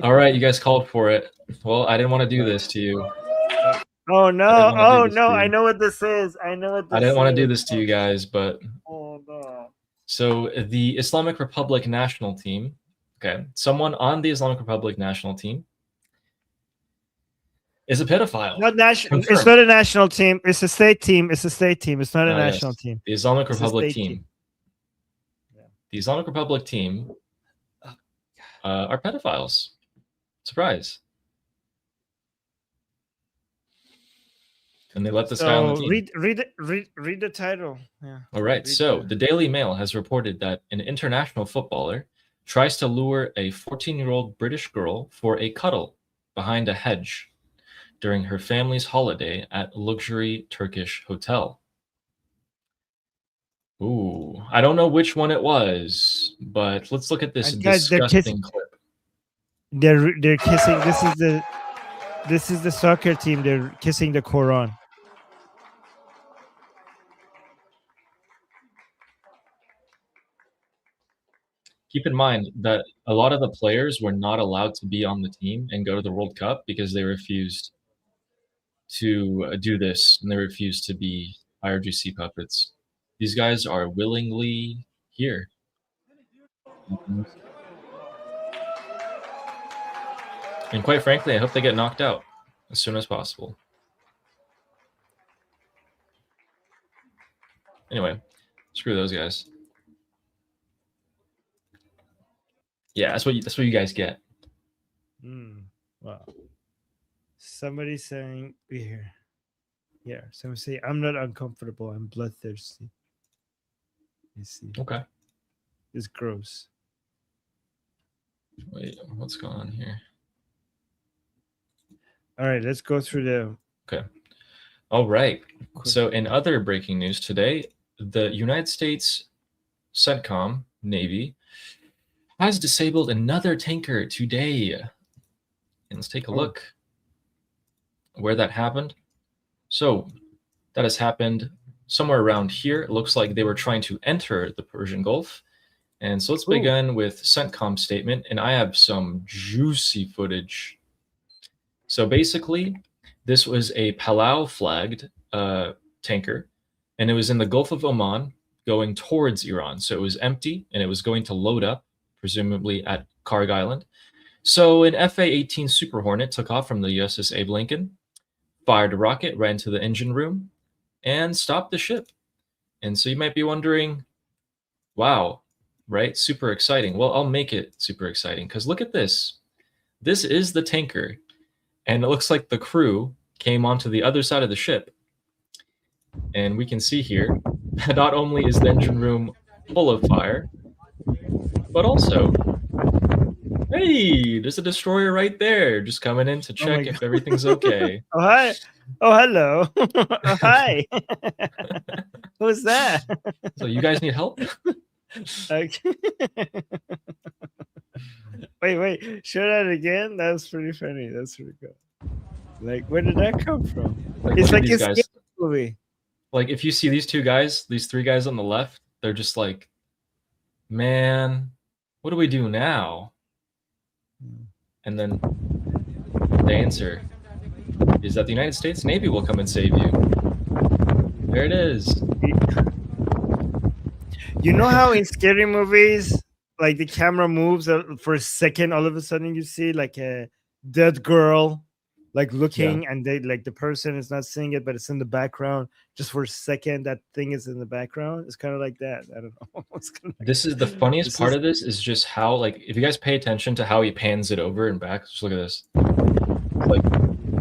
All right. You guys called for it. Well, I didn't want to do this to you. Oh, no. Oh, no. I know what this is. I didn't want to do this to you guys, but. Oh, no. So the Islamic Republic national team, okay, someone on the Islamic Republic national team is a pedophile. It's not a national team. It's a state team. It's not a national team. The Islamic Republic team. Yeah. The Islamic Republic team are pedophiles. Surprise. And they let this guy on the team. Read the title. Yeah. All right. So the Daily Mail has reported that an international footballer tries to lure a 14-year-old British girl for a cuddle behind a hedge during her family's holiday at a luxury Turkish hotel. Ooh, I don't know which one it was, but let's look at this And guys, disgusting clip. they're kissing. This is the soccer team. They're kissing the Quran. Keep in mind that a lot of the players were not allowed to be on the team and go to the World Cup because they refused to do this, and they refused to be IRGC puppets. These guys are willingly here. And quite frankly, I hope they get knocked out as soon as possible. Anyway, screw those guys. Yeah, that's what you guys get. Wow. Somebody saying here. Yeah, someone say I'm not uncomfortable. I'm bloodthirsty. You see. Okay. It's gross. Wait, what's going on here? All right, let's go through the. Okay. All right. So in other breaking news today, the United States CENTCOM Navy has disabled another tanker today. And let's take a look where that happened. So that has happened somewhere around here. It looks like they were trying to enter the Persian Gulf. And so let's begin with CENTCOM statement. And I have some juicy footage. So basically, this was a Palau flagged tanker, and it was in the Gulf of Oman going towards Iran. So it was empty, and it was going to load up, presumably at Karg Island. So an FA-18 Super Hornet took off from the USS Abe Lincoln, fired a rocket right into the engine room, and stopped the ship. And so you might be wondering, wow, right? Super exciting. Well, I'll make it super exciting, because look at this. This is the tanker. And it looks like the crew came onto the other side of the ship. And we can see here, not only is the engine room full of fire, but also, hey, there's a destroyer right there, just coming in to check if everything's okay. Oh, hi. Oh, hello. Oh, hi. Who's that? So you guys need help? Okay. Wait. Show that again. That's pretty funny. That's pretty cool. Like, where did that come from? It's like a scary movie. Like, if you see these two guys, these three guys on the left, they're just like, man, what do we do now? And then the answer is that the United States Navy will come and save you. There it is. You know how in scary movies, like the camera moves for a second, all of a sudden you see like a dead girl, like looking, and they like the person is not seeing it, but it's in the background. Just for a second, that thing is in the background. It's kind of like that. I don't know. This is the funniest part of this is just how, like, if you guys pay attention to how he pans it over and back, just look at this. Like,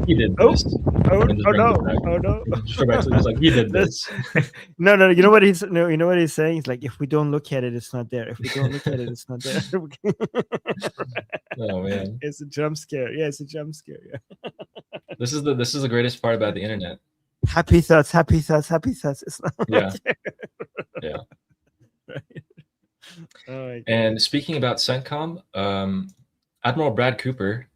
he did this. Oh no! It's like he did this. No. You know what he's saying? He's like, if we don't look at it, it's not there. If we don't look at it, it's not there. Oh man, it's a jump scare. Yeah, it's a jump scare. Yeah. This is the greatest part about the internet. Happy thoughts. It's not yeah. Right. Oh, and speaking about CENTCOM, Admiral Brad Cooper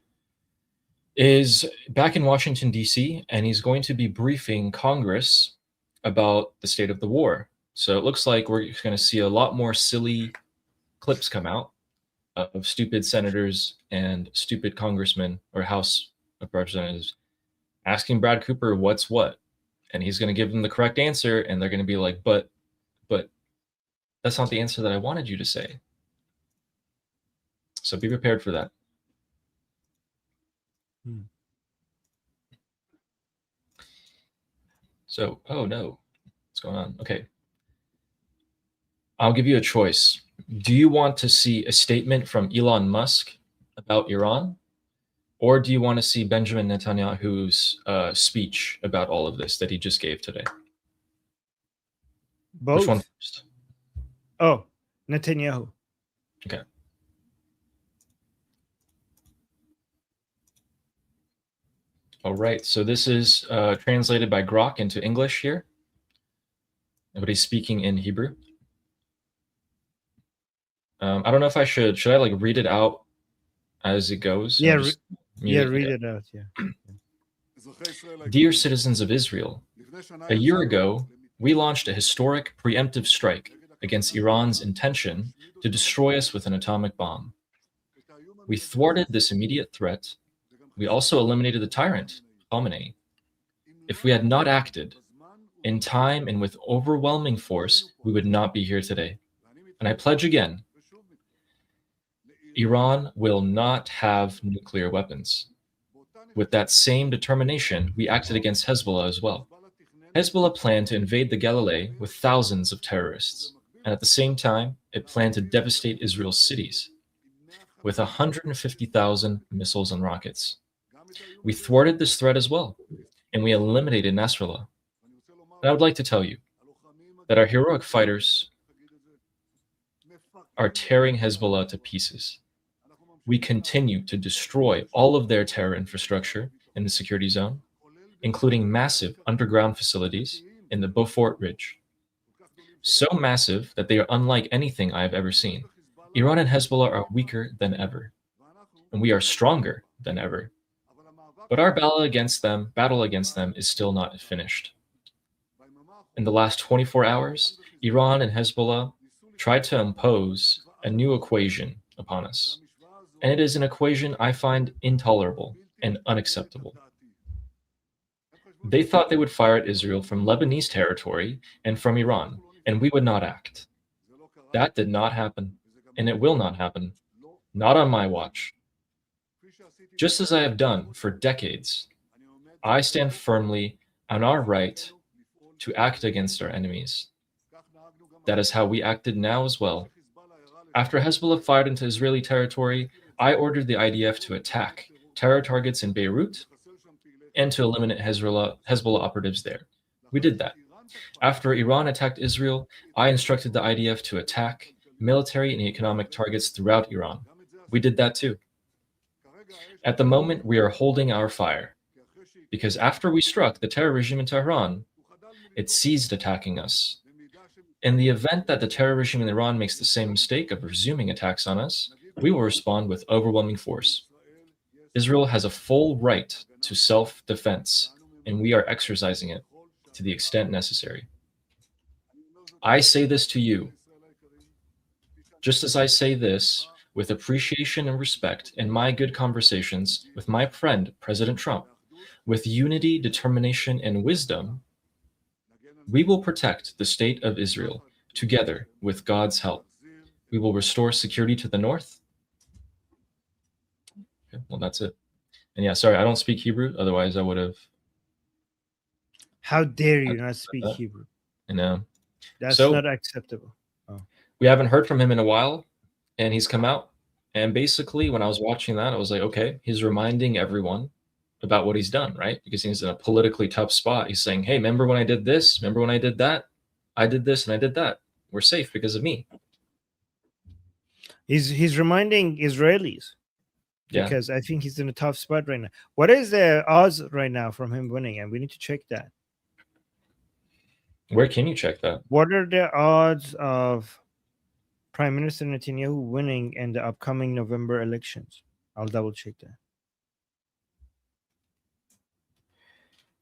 is back in Washington, D.C., and he's going to be briefing Congress about the state of the war. So it looks like we're going to see a lot more silly clips come out of stupid senators and stupid congressmen or House of Representatives asking Brad Cooper what's what. And he's going to give them the correct answer, and they're going to be like, but that's not the answer that I wanted you to say. So be prepared for that. So, oh no, what's going on? Okay. I'll give you a choice. Do you want to see a statement from Elon Musk about Iran? Or do you want to see Benjamin Netanyahu's speech about all of this that he just gave today? Both. Which one first? Oh, Netanyahu. Okay. All right, so this is translated by Grok into English here. Nobody's speaking in Hebrew. I don't know if I should I like read it out as it goes? Yeah, Just read it out. Yeah. Dear citizens of Israel, a year ago, we launched a historic preemptive strike against Iran's intention to destroy us with an atomic bomb. We thwarted this immediate threat. We also eliminated the tyrant, Khamenei. If we had not acted in time and with overwhelming force, we would not be here today. And I pledge again, Iran will not have nuclear weapons. With that same determination, we acted against Hezbollah as well. Hezbollah planned to invade the Galilee with thousands of terrorists, and at the same time, it planned to devastate Israel's cities with 150,000 missiles and rockets. We thwarted this threat as well, and we eliminated Nasrallah. And I would like to tell you that our heroic fighters are tearing Hezbollah to pieces. We continue to destroy all of their terror infrastructure in the security zone, including massive underground facilities in the Beaufort Ridge. So massive that they are unlike anything I have ever seen. Iran and Hezbollah are weaker than ever, and we are stronger than ever. But our battle against them is still not finished. In the last 24 hours, Iran and Hezbollah tried to impose a new equation upon us. And it is an equation I find intolerable and unacceptable. They thought they would fire at Israel from Lebanese territory and from Iran, and we would not act. That did not happen, and it will not happen. Not on my watch. Just as I have done for decades, I stand firmly on our right to act against our enemies. That is how we acted now as well. After Hezbollah fired into Israeli territory, I ordered the IDF to attack terror targets in Beirut and to eliminate Hezbollah operatives there. We did that. After Iran attacked Israel, I instructed the IDF to attack military and economic targets throughout Iran. We did that too. At the moment, we are holding our fire, because after we struck the terror regime in Tehran, it ceased attacking us. In the event that the terror regime in Iran makes the same mistake of resuming attacks on us, we will respond with overwhelming force. Israel has a full right to self-defense, and we are exercising it to the extent necessary. I say this to you, just as I say this with appreciation and respect in my good conversations with my friend, President Trump, with unity, determination, and wisdom. We will protect the state of Israel together with God's help. We will restore security to the north. Okay, well, that's it. And yeah, sorry, I don't speak Hebrew. Otherwise, I would have. How dare you not speak Hebrew? I know. That's not acceptable. Oh. We haven't heard from him in a while, and he's come out. And basically, when I was watching that, I was like, okay, he's reminding everyone about what he's done, right? Because he's in a politically tough spot. He's saying, hey, remember when I did this? Remember when I did that? I did this and I did that. We're safe because of me. He's reminding Israelis. Yeah. Because I think he's in a tough spot right now. What is the odds right now from him winning? And we need to check that. Where can you check that? What are the odds of Prime Minister Netanyahu winning in the upcoming November elections? I'll double check that.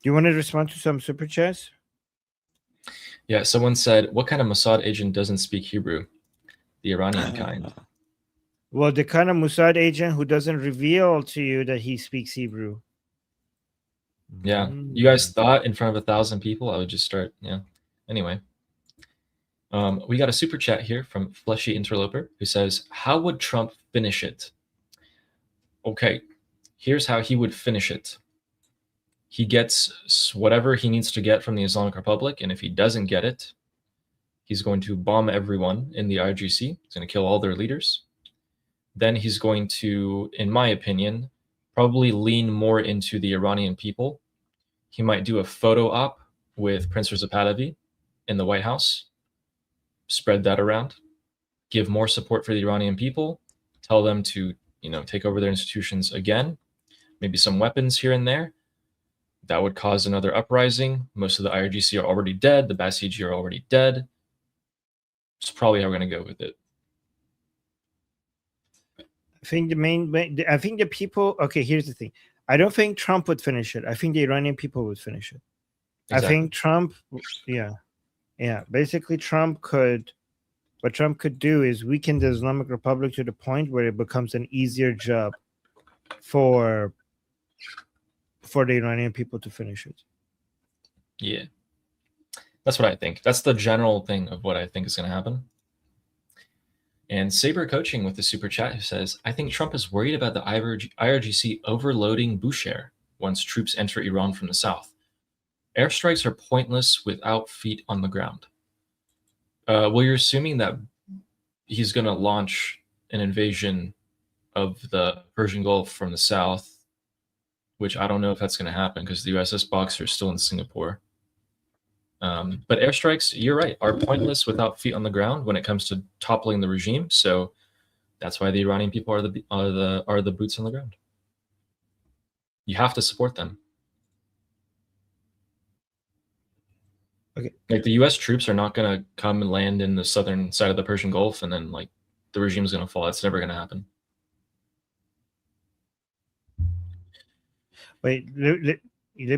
Do you want to respond to some super chats? Yeah, someone said, what kind of Mossad agent doesn't speak Hebrew? The Iranian kind. Well, the kind of Mossad agent who doesn't reveal to you that he speaks Hebrew. Yeah. You guys thought in front of 1,000 people I would just start, yeah. Anyway. We got a super chat here from Fleshy Interloper who says, how would Trump finish it? Okay, here's how he would finish it. He gets whatever he needs to get from the Islamic Republic, and if he doesn't get it, he's going to bomb everyone in the IRGC. He's going to kill all their leaders. Then he's going to, in my opinion, probably lean more into the Iranian people. He might do a photo op with Prince Reza Pahlavi in the White House, spread that around, give more support for the Iranian people, tell them to, take over their institutions again, maybe some weapons here and there. That would cause another uprising. Most of the IRGC are already dead. The Basiji are already dead. It's probably how we're going to go with it. I think I think the people. Okay, here's the thing. I don't think Trump would finish it. I think the Iranian people would finish it. Exactly. I think Trump. Yeah. Basically, what Trump could do is weaken the Islamic Republic to the point where it becomes an easier job for the Iranian people to finish it. Yeah. That's what I think. That's the general thing of what I think is going to happen. And Saber Coaching with the super chat who says, I think Trump is worried about the IRGC overloading Bushehr once troops enter Iran from the south. Airstrikes are pointless without feet on the ground. Well, you're assuming that he's going to launch an invasion of the Persian Gulf from the south, which I don't know if that's going to happen because the USS Boxer is still in Singapore. But airstrikes, you're right, are pointless without feet on the ground when it comes to toppling the regime. So that's why the Iranian people are the boots on the ground. You have to support them. Okay. Like the U.S. troops are not going to come and land in the southern side of the Persian Gulf and then like the regime is going to fall. It's never going to happen. Wait, let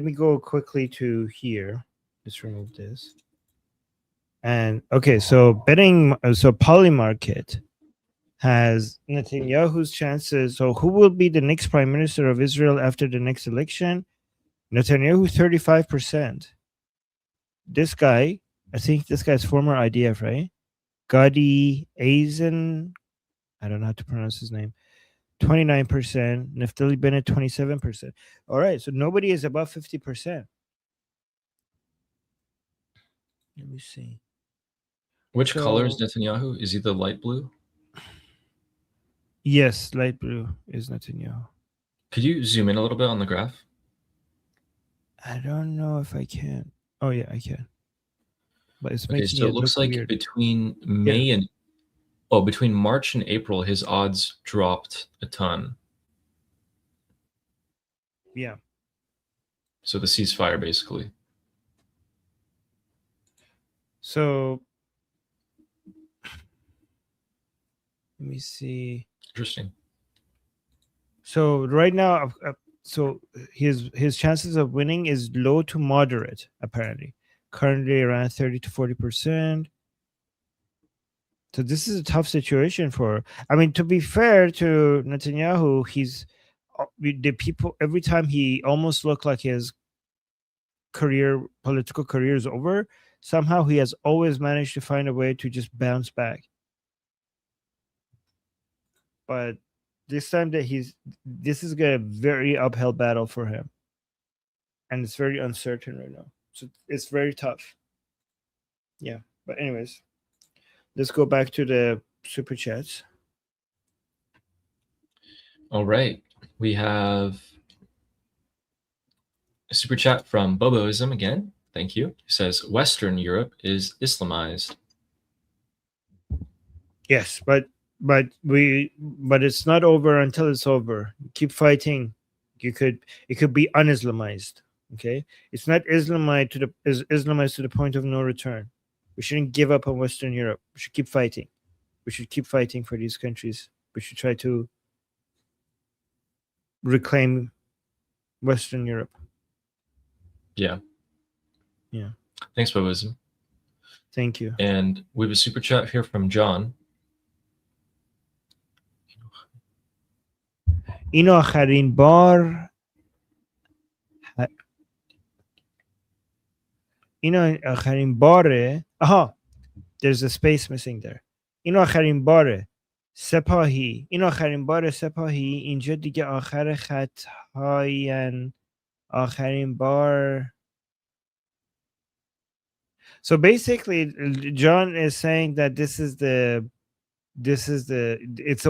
me go quickly to here. Let's remove this. And okay, so Polymarket has Netanyahu's chances. So who will be the next prime minister of Israel after the next election? Netanyahu, 35%. This guy, I think this guy's former IDF, right? Gadi Aizen, I don't know how to pronounce his name. 29%. Naftali Bennett, 27%. All right, so nobody is above 50%. Let me see. Which color is Netanyahu? Is he the light blue? Yes, light blue is Netanyahu. Could you zoom in a little bit on the graph? I don't know if I can. Oh yeah, I can. But it's okay, so it looks like weird. Between March and April, his odds dropped a ton. Yeah. So the ceasefire, basically. So let me see. Interesting. So right now, so his chances of winning is low to moderate, apparently. Currently around 30 to 40%. So this is a tough situation for. I mean, to be fair to Netanyahu, he's the people. Every time he almost looked like his political career is over, somehow he has always managed to find a way to just bounce back. But this time that this is a very uphill battle for him, and it's very uncertain right now. So it's very tough. Yeah, but anyways, let's go back to the super chats. All right, we have a super chat from Boboism again. Thank you. He says Western Europe is Islamized. Yes, but it's not over until it's over. Keep fighting. It could be un-Islamized. Okay, it's not Islamized to the point of no return. We shouldn't give up on Western Europe. We should keep fighting. We should keep fighting for these countries. We should try to reclaim Western Europe. Yeah. Thanks, Boboism. Thank you. And we have a super chat here from John. این آخرین بار there's a space missing there. این آخرین بار سپاهی اینجا دیگه آخر خطهاین آخرین بار. So basically John is saying that it's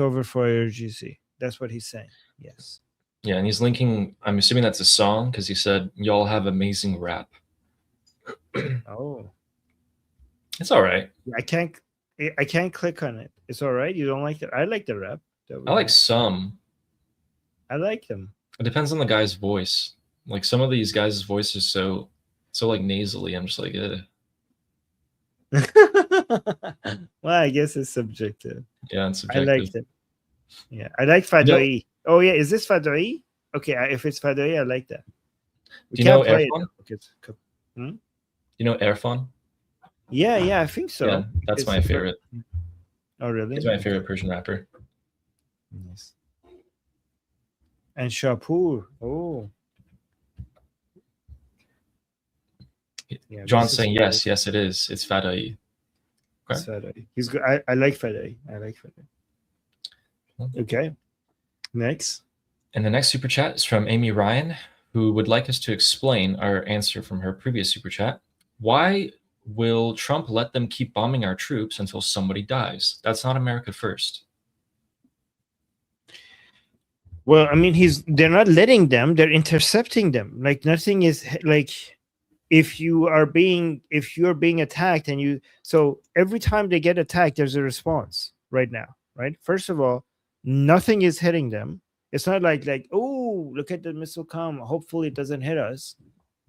over for IRGC. That's what he's saying. Yes. Yeah, and he's linking, I'm assuming that's a song because he said, y'all have amazing rap. Oh. It's all right. I can't click on it. It's all right. You don't like it? I like the rap. I like some. I like them. It depends on the guy's voice. Like some of these guys' voice is so like nasally. I'm just like, Well, I guess it's subjective. yeah, it's I subjective. liked it. Yeah, I like You know, Fadoi. Oh yeah, is this Fadoi? Okay, if it's Fadoi, I like that. We do you know can't play it Airphone? though. Because, hmm? You know Airphone? Yeah, I think Yeah, so. that's It's my the first. favorite. Oh He's really? my Okay. favorite Persian rapper. Yes. And Shapur. Oh yeah, this John's is saying cool. yes, yes, it is. It's Fadai. It's Okay. Fadoi. He's good. I like Fadoi. I like Fadoi. Okay. Next. And the next super chat is from Amy Ryan, who would like us to explain our answer from her previous super chat. Why will Trump let them keep bombing our troops until somebody dies? That's not America first. Well, I mean, they're not letting them; they're intercepting them. Like nothing is like if you're being attacked and so every time they get attacked, there's a response right now, right? First of all, nothing is hitting them. It's not like oh, look at the missile come. Hopefully, it doesn't hit us.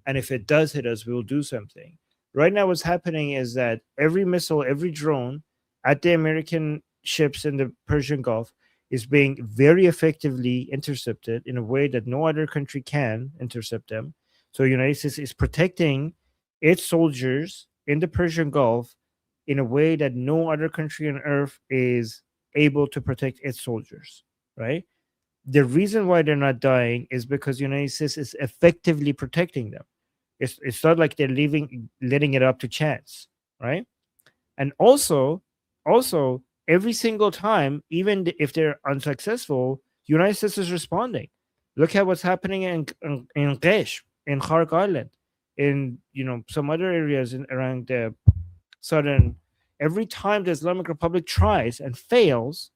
And if it does hit us, we will do something. Right now, what's happening is that every missile, every drone at the American ships in the Persian Gulf is being very effectively intercepted in a way that no other country can intercept them. So, United States is protecting its soldiers in the Persian Gulf in a way that no other country on earth is able to protect its soldiers, right? The reason why they're not dying is because United States is effectively protecting them. It's not like they're letting it up to chance, right? And also every single time, even if they're unsuccessful, United States is responding. Look at what's happening in Qesh, in Khark Island, in some other areas around the southern. Every time the Islamic Republic tries and fails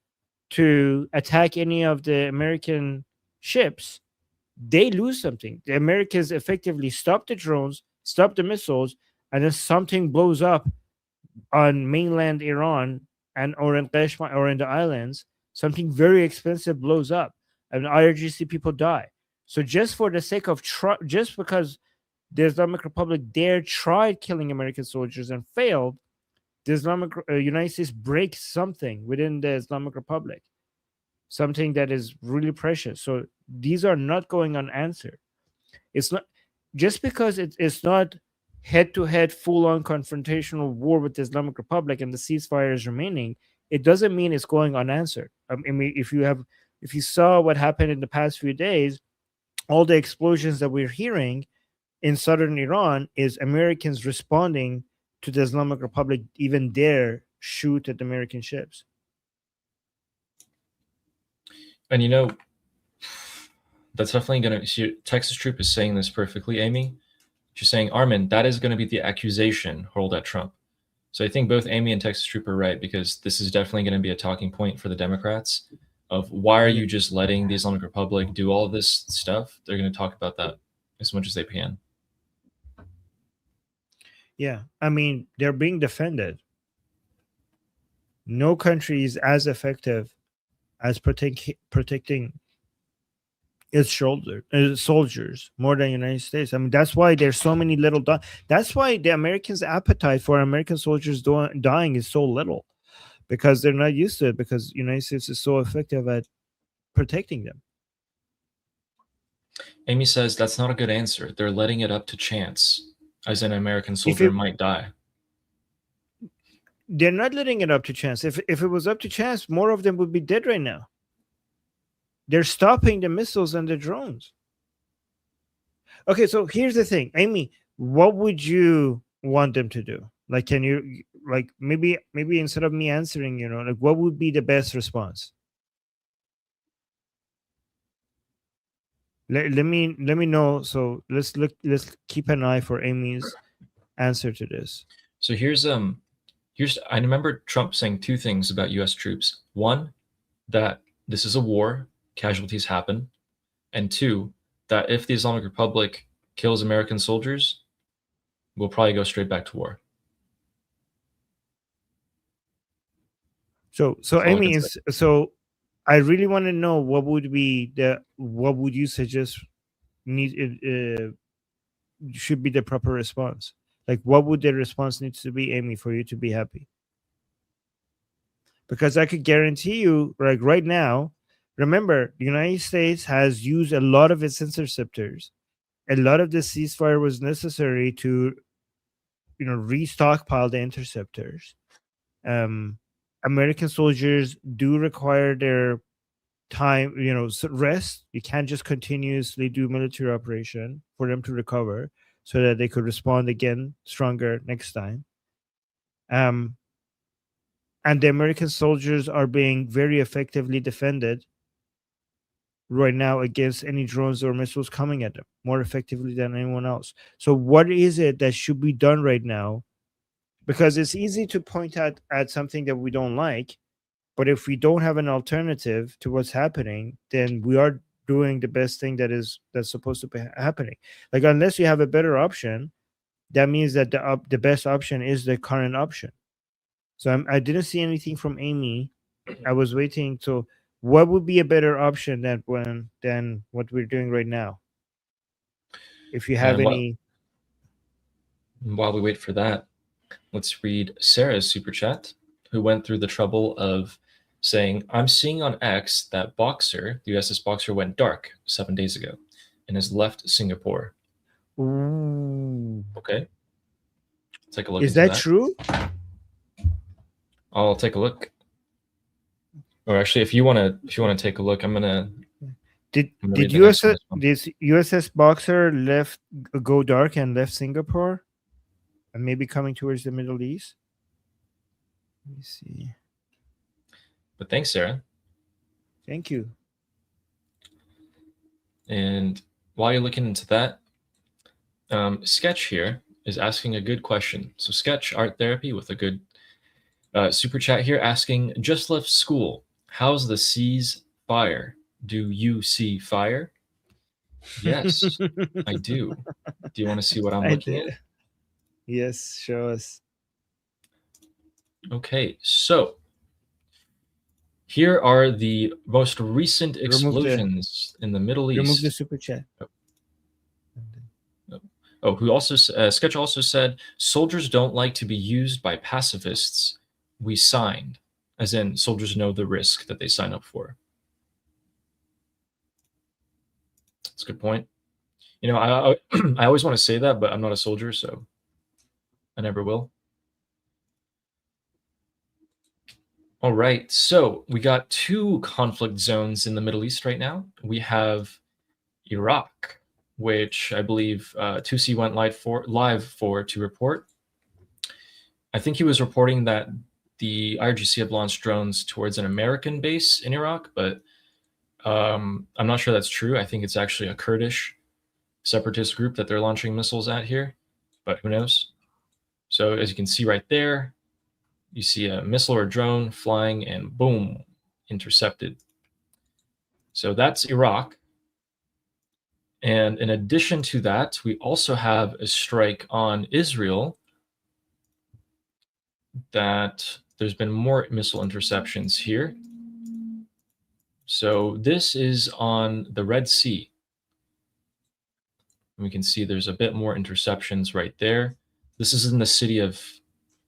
to attack any of the American ships, they lose something. The Americans effectively stop the drones, stop the missiles, and then something blows up on mainland Iran and or in Kashmir or in the islands. Something very expensive blows up, and IRGC people die. So just for the sake of just because the Islamic Republic tried killing American soldiers and failed, the United States breaks something within the Islamic Republic, something that is really precious. So these are not going unanswered. It's not just because it's not head to head, full on confrontational war with the Islamic Republic and the ceasefire is remaining. It doesn't mean it's going unanswered. I mean, if you saw what happened in the past few days, all the explosions that we're hearing in southern Iran is Americans responding to the Islamic Republic even dare shoot at American ships. And that's definitely going to. Texas Troop is saying this perfectly, Amy. She's saying, Armin, that is going to be the accusation hurled at Trump. So I think both Amy and Texas Troop are right, because this is definitely going to be a talking point for the Democrats of why are you just letting the Islamic Republic do all this stuff? They're going to talk about that as much as they can. Yeah, I mean, they're being defended. No country is as effective as protecting its soldiers more than United States. I mean, that's why there's so many little. That's why the Americans' appetite for American soldiers dying is so little, because they're not used to it. Because United States is so effective at protecting them. Amy says that's not a good answer. They're letting it up to chance, as an American soldier might die. They're not letting it up to chance. If it was up to chance, more of them would be dead right now. They're stopping the missiles and the drones. Okay, so here's the thing, Amy. What would you want them to do? Like, can you maybe instead of me answering, like what would be the best response? Let me know. So let's keep an eye for Amy's answer to this. So here's I remember Trump saying two things about U.S. troops. One, that this is a war, casualties happen, and two, that if the Islamic Republic kills American soldiers, we'll probably go straight back to war. So Amy I really want to know what would you suggest should be the proper response? Like, what would the response need to be, Amy, for you to be happy? Because I could guarantee you, like right now, remember, the United States has used a lot of its interceptors. A lot of the ceasefire was necessary to, restockpile the interceptors. American soldiers do require their time, rest. You can't just continuously do military operation for them to recover so that they could respond again stronger next time. And the American soldiers are being very effectively defended right now against any drones or missiles coming at them, more effectively than anyone else. So what is it that should be done right now? Because it's easy to point out at something that we don't like, but if we don't have an alternative to what's happening, then we are doing the best thing that's supposed to be happening. Like, unless you have a better option, that means that the best option is the current option. So I didn't see anything from Amy. I was waiting. So what would be a better option than what we're doing right now? If you have And any. while we wait for that, let's read Sarah's super chat, who went through the trouble of saying, I'm seeing on X that Boxer, the USS Boxer, went dark 7 days ago and has left Singapore. Ooh. Okay. Take a look Is into that true? I'll take a look. Or actually, if you want to take a look, I'm gonna. Did read the next one as well. this USS Boxer go dark and left Singapore, and maybe coming towards the Middle East? Let me see. But thanks, Sarah. Thank you. And while you're looking into that, Sketch here is asking a good question. So Sketch Art Therapy with a good super chat here asking, just left school. How's the ceasefire? Do you see fire? Yes, I do. Do you want to see what I'm looking at? Yes, show us. Okay, so here are the most recent explosions in the Middle East. Remove the super chat. Oh, who also Sketch also said, soldiers don't like to be used by pacifists. We signed, as in soldiers know the risk that they sign up for. That's a good point. I I always want to say that, but I'm not a soldier, so I never will. All right, so we got two conflict zones in the Middle East right now. We have Iraq, which I believe Tusi went live for to report. I think he was reporting that the IRGC had launched drones towards an American base in Iraq, but I'm not sure that's true. I think it's actually a Kurdish separatist group that they're launching missiles at here, but who knows? So as you can see right there, you see a missile or a drone flying and boom, intercepted. So that's Iraq. And in addition to that, we also have a strike on Israel that there's been more missile interceptions here. So this is on the Red Sea. And we can see there's a bit more interceptions right there. This is in the city of,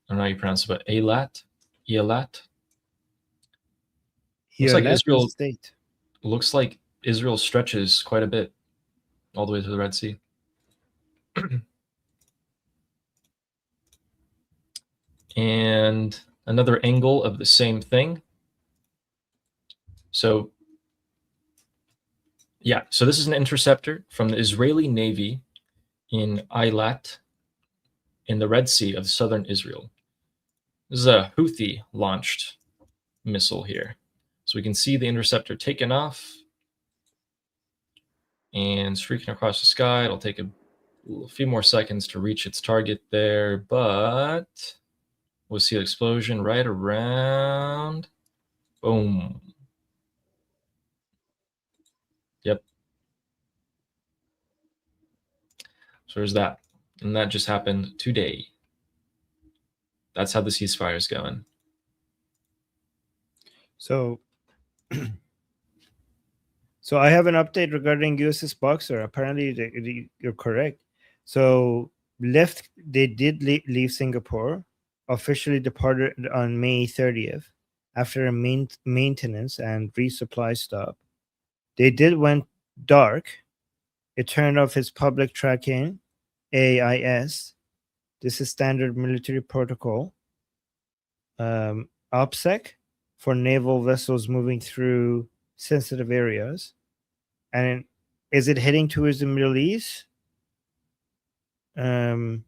I don't know how you pronounce it, but Eilat. Looks like Israel stretches quite a bit all the way to the Red Sea. And another angle of the same thing. So yeah, so this is an interceptor from the Israeli Navy in Eilat in the Red Sea of southern Israel. This is a Houthi launched missile here. So we can see the interceptor taken off and streaking across the sky. It'll take a few more seconds to reach its target there, but we'll see an explosion right around. Boom. Yep. So there's that. And that just happened today. That's how the ceasefire is going. So So I have an update regarding USS Boxer. Apparently, you're correct. So they did leave Singapore, officially departed on May 30th after a maintenance and resupply stop. They did went dark. It turned off its public tracking, AIS. This is standard military protocol. OPSEC for naval vessels moving through sensitive areas. And is it heading towards the Middle East? So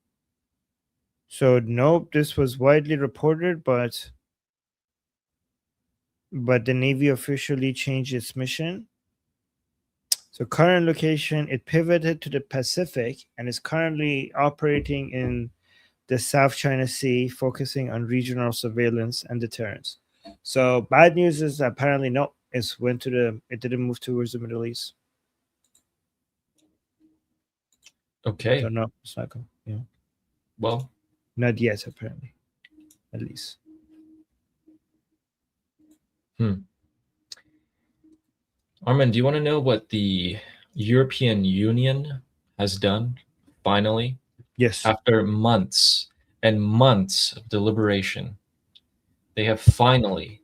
nope, this was widely reported, but the Navy officially changed its mission. So current location, it pivoted to the Pacific and is currently operating in the South China Sea, focusing on regional surveillance and deterrence. So bad news is apparently no, it didn't move towards the Middle East. Okay. So no, it's not going. Yeah. Well, not yet, apparently, at least. Armin, do you want to know what the European Union has done finally? Yes. After months and months of deliberation, they have finally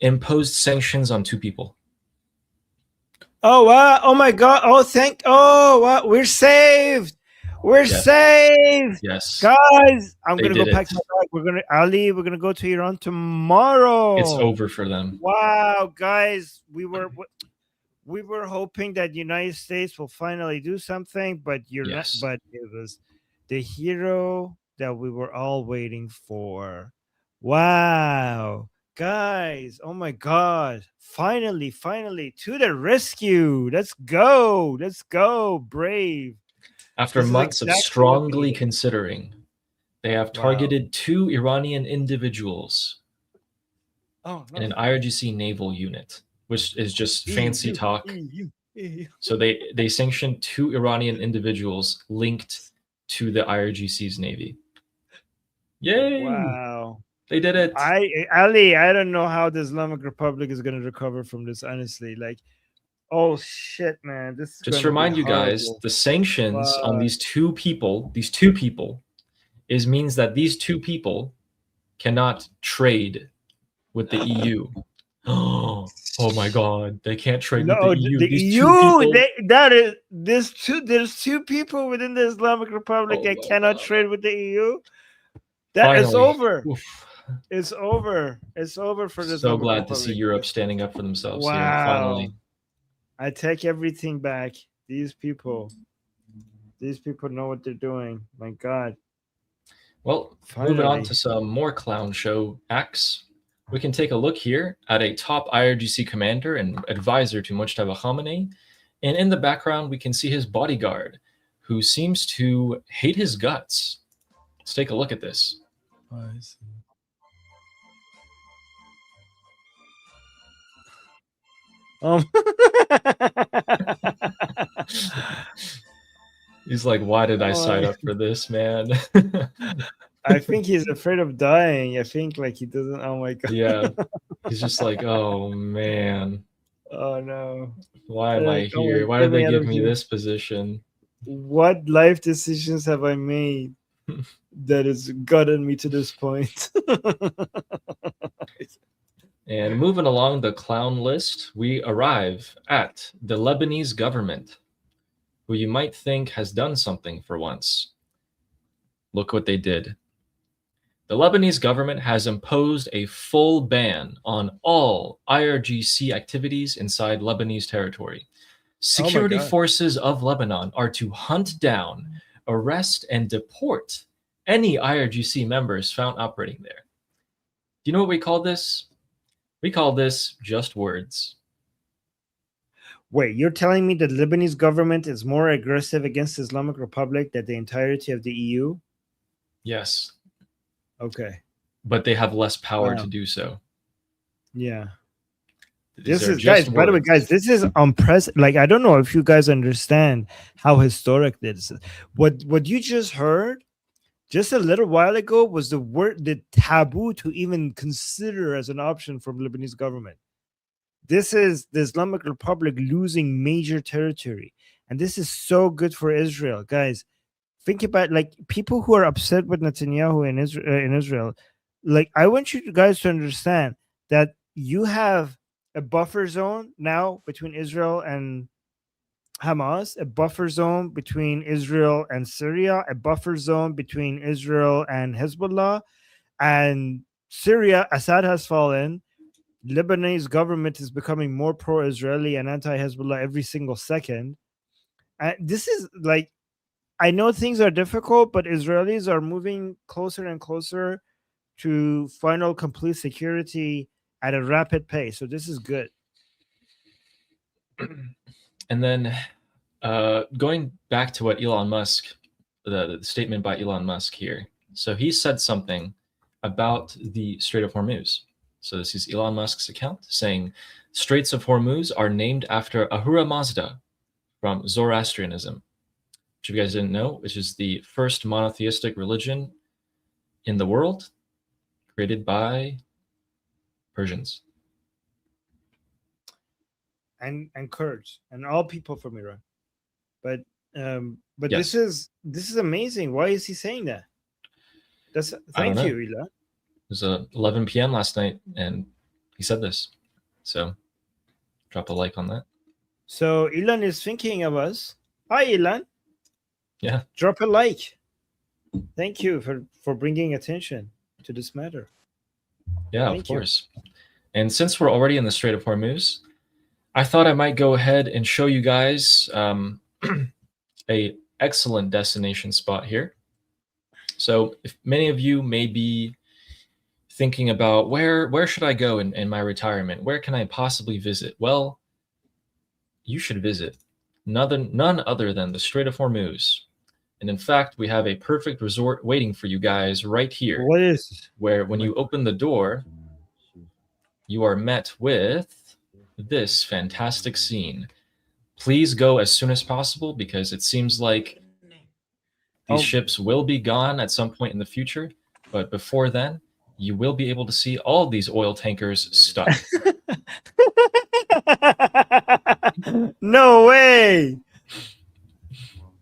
imposed sanctions on 2 people. Oh, wow. Oh, my God. Oh, wow. We're saved. We're saved. Yes. Guys, I'm going to go pack my bag. We're going to go to Iran tomorrow. It's over for them. Wow, guys. We were hoping that the United States will finally do something, but not. But it was the hero that we were all waiting for. Wow. Guys, oh my God. Finally, to the rescue. Let's go. Brave. After months of strongly considering, they have targeted 2 Iranian individuals in an IRGC naval unit, which is just fancy talk. So they sanctioned 2 Iranian individuals linked to the IRGC's navy. Yay! Wow. They did it. Ali, I don't know how the Islamic Republic is going to recover from this, honestly. Like, oh shit, man. This is just to remind you guys, the sanctions on these two people means that these 2 people cannot trade with the EU. Oh my God, they can't trade with the EU. These there's 2 people within the Islamic Republic that cannot trade with the EU. That is over. Oof. It's over. It's over for this. So glad to see Europe standing up for themselves. Wow. Yeah, finally. I take everything back. These people know what they're doing. My God. Well, moving on to some more clown show acts. We can take a look here at a top IRGC commander and advisor to Mujtaba Khamenei. And in the background, we can see his bodyguard, who seems to hate his guts. Let's take a look at this. I see. He's like, why did I sign up for this, man? I think he's afraid of dying. I think like he doesn't. Oh my God. Yeah. He's just like, oh man. Oh no. Why am I here? Why did they give me this position? What life decisions have I made that has gotten me to this point? And moving along the clown list, we arrive at the Lebanese government, who you might think has done something for once. Look what they did. The Lebanese government has imposed a full ban on all IRGC activities inside Lebanese territory. Security forces of Lebanon are to hunt down, arrest, and deport any IRGC members found operating there. Do you know what we call this? We call this just words. Wait, you're telling me the Lebanese government is more aggressive against the Islamic Republic than the entirety of the EU? Yes. Okay. But they have less power to do so. Yeah. This is, guys, by the way, guys, this is unprecedented. Like, I don't know if you guys understand how historic this is. What you just heard just a little while ago was the taboo to even consider as an option from Lebanese government. This is the Islamic Republic losing major territory. And this is so good for Israel, guys. Think about like people who are upset with Netanyahu in Israel. Like, I want you guys to understand that you have a buffer zone now between Israel and Hamas, a buffer zone between Israel and Syria, a buffer zone between Israel and Hezbollah, and Syria. Assad has fallen. Lebanese government is becoming more pro-Israeli and anti-Hezbollah every single second. And this is like, I know things are difficult, but Israelis are moving closer and closer to final complete security at a rapid pace. So this is good. And then going back to what Elon Musk, the statement by Elon Musk here. So he said something about the Strait of Hormuz. So this is Elon Musk's account saying, Straits of Hormuz are named after Ahura Mazda from Zoroastrianism, which if you guys didn't know, which is the first monotheistic religion in the world, created by Persians. And Kurds and all people from Iran. But Yes. this is amazing. Why is he saying that? Thank you, Elon. It was 11 p.m. last night, and he said this. So drop a like on that. So Elon is thinking of us. Hi, Elon. Yeah. Drop a like. Thank you for bringing attention to this matter. Yeah, of course. And since we're already in the Strait of Hormuz, I thought I might go ahead and show you guys a excellent destination spot here. So if many of you may be thinking about where should I go in my retirement? Where can I possibly visit? Well, you should visit none other than the Strait of Hormuz. And in fact, we have a perfect resort waiting for you guys right here. What is this? Where when you open the door, you are met with this fantastic scene. Please go as soon as possible because it seems like these ships will be gone at some point in the future. But before then, you will be able to see all these oil tankers stuck. No way.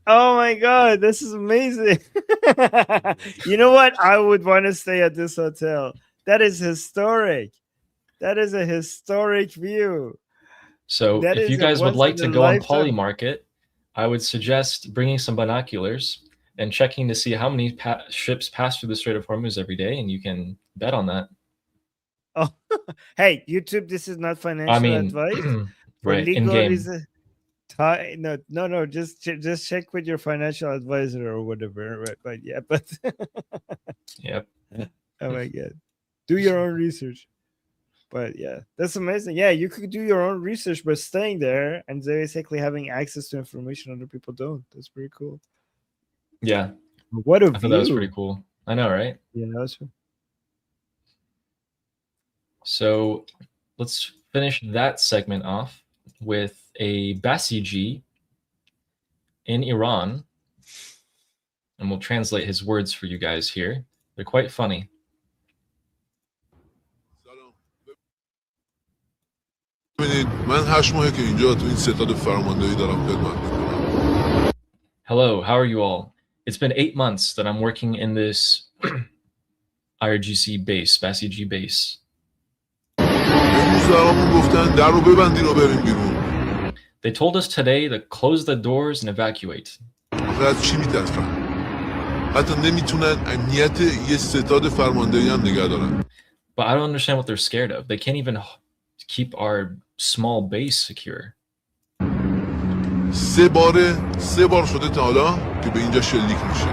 Oh my God, this is amazing. You know what? I would want to stay at this hotel. That is historic. That is a historic view. So if you guys would like to go on Poly Market, I would suggest bringing some binoculars and checking to see how many ships pass through the Strait of Hormuz every day, and you can bet on that. Oh, hey, YouTube, this is not financial advice. Right, in-game. No, just check with your financial advisor or whatever. Right, but yeah, but yep. Oh my God, do your own research. But yeah, that's amazing. Yeah, you could do your own research by staying there and basically having access to information other people don't. That's pretty cool. Yeah. What a view. I thought that was pretty cool. I know, right? Yeah, that's true. So let's finish that segment off with a Basiji in Iran. And we'll translate his words for you guys here. They're quite funny. Hello, how are you all? It's been 8 months that I'm working in this IRGC base, Basiji base. They told us today to close the doors and evacuate. But I don't understand what they're scared of. They can't even keep our small base secure. سه بار شده تا حالا که به اینجا شلیک میشه.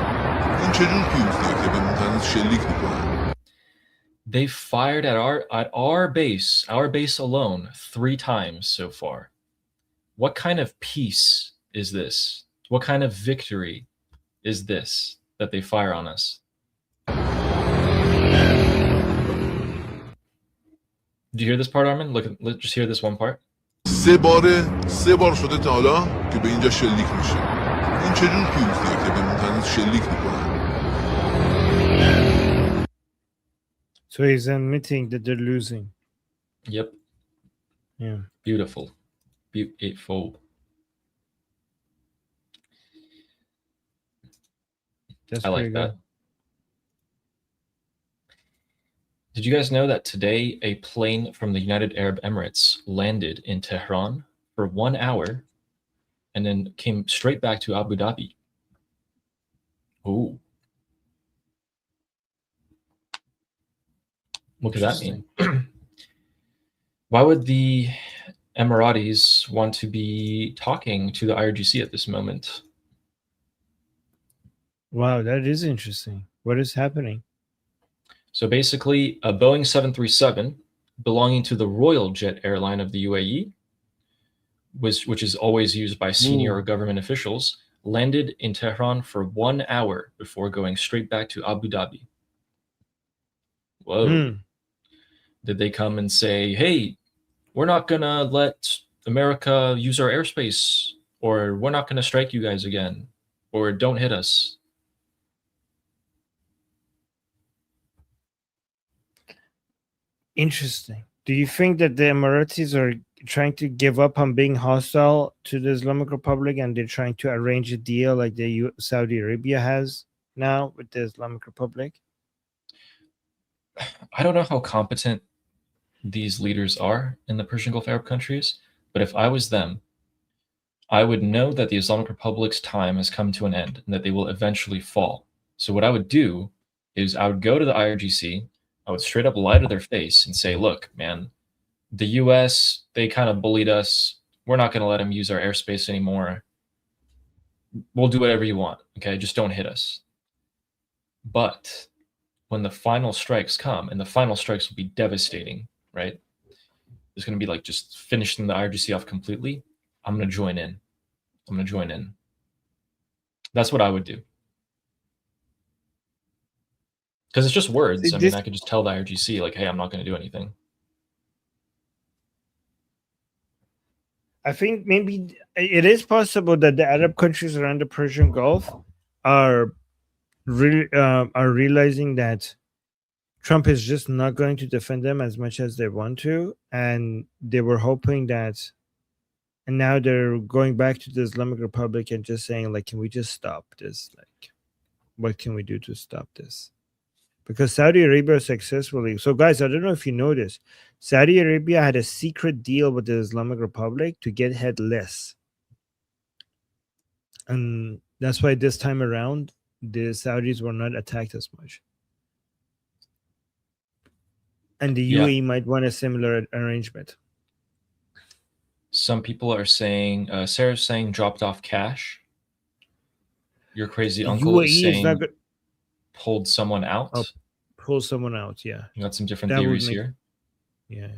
این چجور پیوزیه که به هنوز شلیک میکنن؟ They fired at our base alone 3 times so far. What kind of peace is this? What kind of victory is this that they fire on us? Did you hear this part, Armin? Let's just hear this one part. سه بار شده تا حالا که به اینجا شلیک میشه. این چجور پیوزیه که به هنوز شلیک میکنن؟ So he's admitting that they're losing. Yep. Yeah. Beautiful. Beautiful. That's I pretty like good. that. Did you guys know that today a plane from the United Arab Emirates landed in Tehran for 1 hour and then came straight back to Abu Dhabi? Ooh. What could that mean? Why would the Emiratis want to be talking to the IRGC at this moment? Wow, that is interesting. What is happening? So basically, a Boeing 737 belonging to the Royal Jet airline of the UAE, which is always used by senior Ooh. government officials, landed in Tehran for 1 hour before going straight back to Abu Dhabi. Whoa. Did they come and say, hey, we're not going to let America use our airspace, or we're not going to strike you guys again, or don't hit us? Interesting. Do you think that the Emiratis are trying to give up on being hostile to the Islamic Republic and they're trying to arrange a deal like the Saudi Arabia has now with the Islamic Republic? I don't know how competent these leaders are in the Persian Gulf Arab countries, but if I was them, I would know that the Islamic Republic's time has come to an end and that they will eventually fall. So what I would do is I would go to the IRGC, I would straight up lie to their face and say, look, man, the US, they kind of bullied us. We're not going to let them use our airspace anymore. We'll do whatever you want. Okay, just don't hit us. But when the final strikes come, and the final strikes will be devastating, right? It's going to be like just finishing the IRGC off completely. I'm going to join in. I'm going to join in. That's what I would do. Because it's just words. I mean, I could just tell the IRGC, like, hey, I'm not going to do anything. I think maybe it is possible that the Arab countries around the Persian Gulf are realizing that Trump is just not going to defend them as much as they want to, and they were hoping that, and now they're going back to the Islamic Republic and just saying, like, can we just stop this? Like, what can we do to stop this? Because Saudi Arabia successfully. So, guys, I don't know if you know this. Saudi Arabia had a secret deal with the Islamic Republic to get hit less. And that's why this time around, the Saudis were not attacked as much. And the UAE might want a similar arrangement. Some people are saying, Sarah's saying dropped off cash. Your crazy uncle UAE is saying not pulled someone out. Oh, pull someone out, yeah. You got some different theories here. Yeah.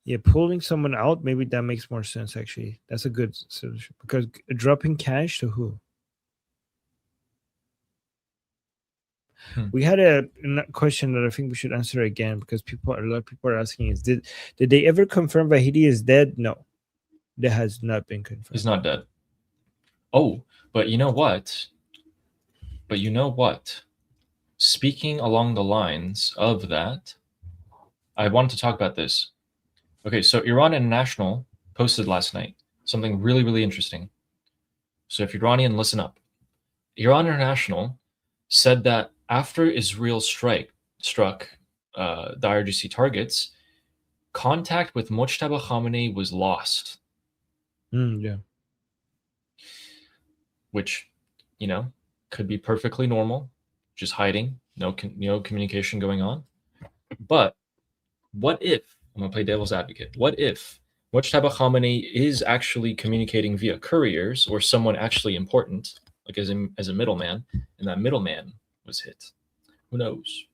Yeah, pulling someone out, maybe that makes more sense, actually. That's a good solution. Because dropping cash to who? We had a question that I think we should answer again, because a lot of people are asking is, did they ever confirm Vahidi is dead? No. That has not been confirmed. He's not dead. Oh, but you know what? Speaking along the lines of that, I wanted to talk about this. Okay, so Iran International posted last night something really, really interesting. So if you're Iranian, listen up. Iran International said that after Israel struck the IRGC targets, contact with Mojtaba Khamenei was lost. Yeah. Which, could be perfectly normal, just hiding, no communication going on. But what if, I'm going to play devil's advocate, what if Mojtaba Khamenei is actually communicating via couriers or someone actually important, like as a middleman, and that middleman was hit? Who knows?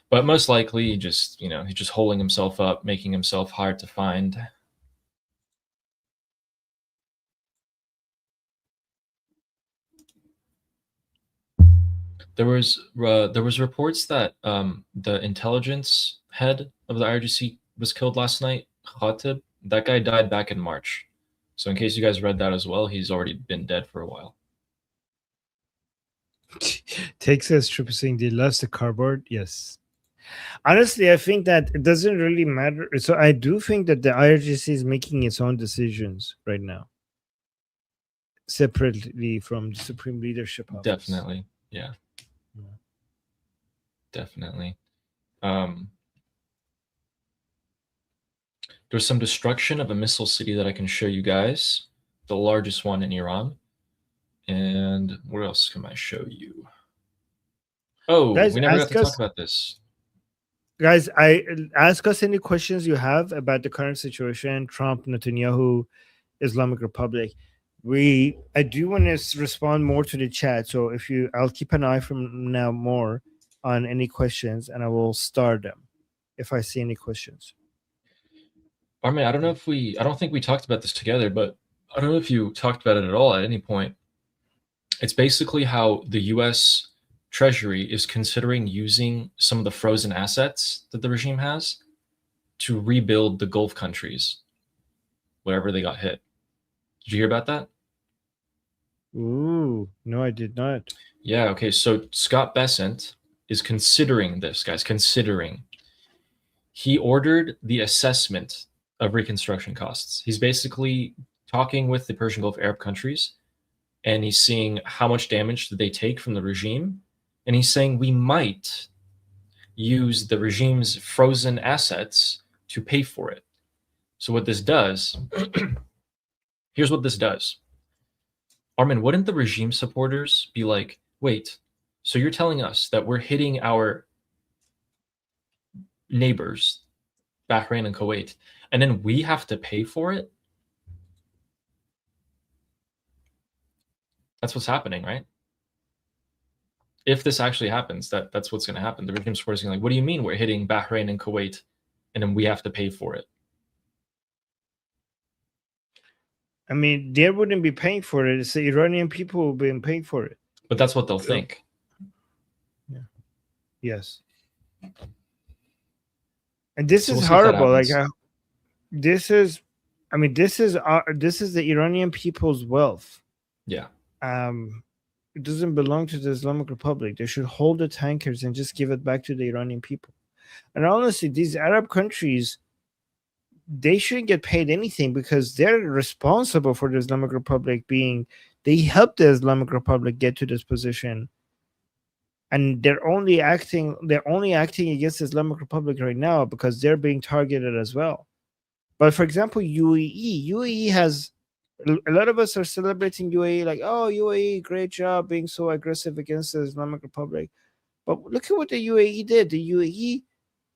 But most likely, just he's just holding himself up, making himself hard to find. There was reports that the intelligence head of the IRGC was killed last night. Khatib, that guy died back in March. So in case you guys read that as well, he's already been dead for a while. Texas Trooper saying they lost the cardboard. Yes, Honestly, I think that it doesn't really matter. So I do think that the IRGC is making its own decisions right now, separately from the Supreme Leadership Office. Definitely. Yeah. Yeah. Definitely. There's some destruction of a missile city that I can show you guys, the largest one in Iran. And where else can I show you? Oh, Guys, we never got ask to us. talk about this. Guys, ask us any questions you have about the current situation, Trump, Netanyahu, Islamic Republic. I do want to respond more to the chat. So I'll keep an eye from now more on any questions, and I will start them if I see any questions. Armin, I don't think we talked about this together, but I don't know if you talked about it at all at any point. It's basically how the U.S. Treasury is considering using some of the frozen assets that the regime has to rebuild the Gulf countries wherever they got hit. Did you hear about that? Ooh, no, I did not. Yeah, okay. So Scott Bessent is considering this, guys, He ordered the assessment of reconstruction costs. He's basically talking with the Persian Gulf Arab countries, and he's seeing how much damage did they take from the regime. And he's saying we might use the regime's frozen assets to pay for it. So what this does, here's what this does. Armin, wouldn't the regime supporters be like, wait, so you're telling us that we're hitting our neighbors, Bahrain and Kuwait, and then we have to pay for it? That's what's happening, right? If this actually happens, that's what's going to happen. The regime supporters are going to be like, what do you mean we're hitting Bahrain and Kuwait, and then we have to pay for it? I mean, they wouldn't be paying for it. It's the Iranian people who have been paying for it. But that's what they'll think. Yeah. Yes. And this So is we'll see if that horrible. Like, happens. this is the Iranian people's wealth. Yeah. It doesn't belong to the Islamic Republic. They should hold the tankers and just give it back to the Iranian people. And honestly, these Arab countries, they shouldn't get paid anything because they're responsible for the Islamic Republic they helped the Islamic Republic get to this position. And they're only acting against the Islamic Republic right now because they're being targeted as well. But for example, UAE has a lot of us are celebrating UAE like, oh, UAE, great job being so aggressive against the Islamic Republic. But look at what the UAE did. The UAE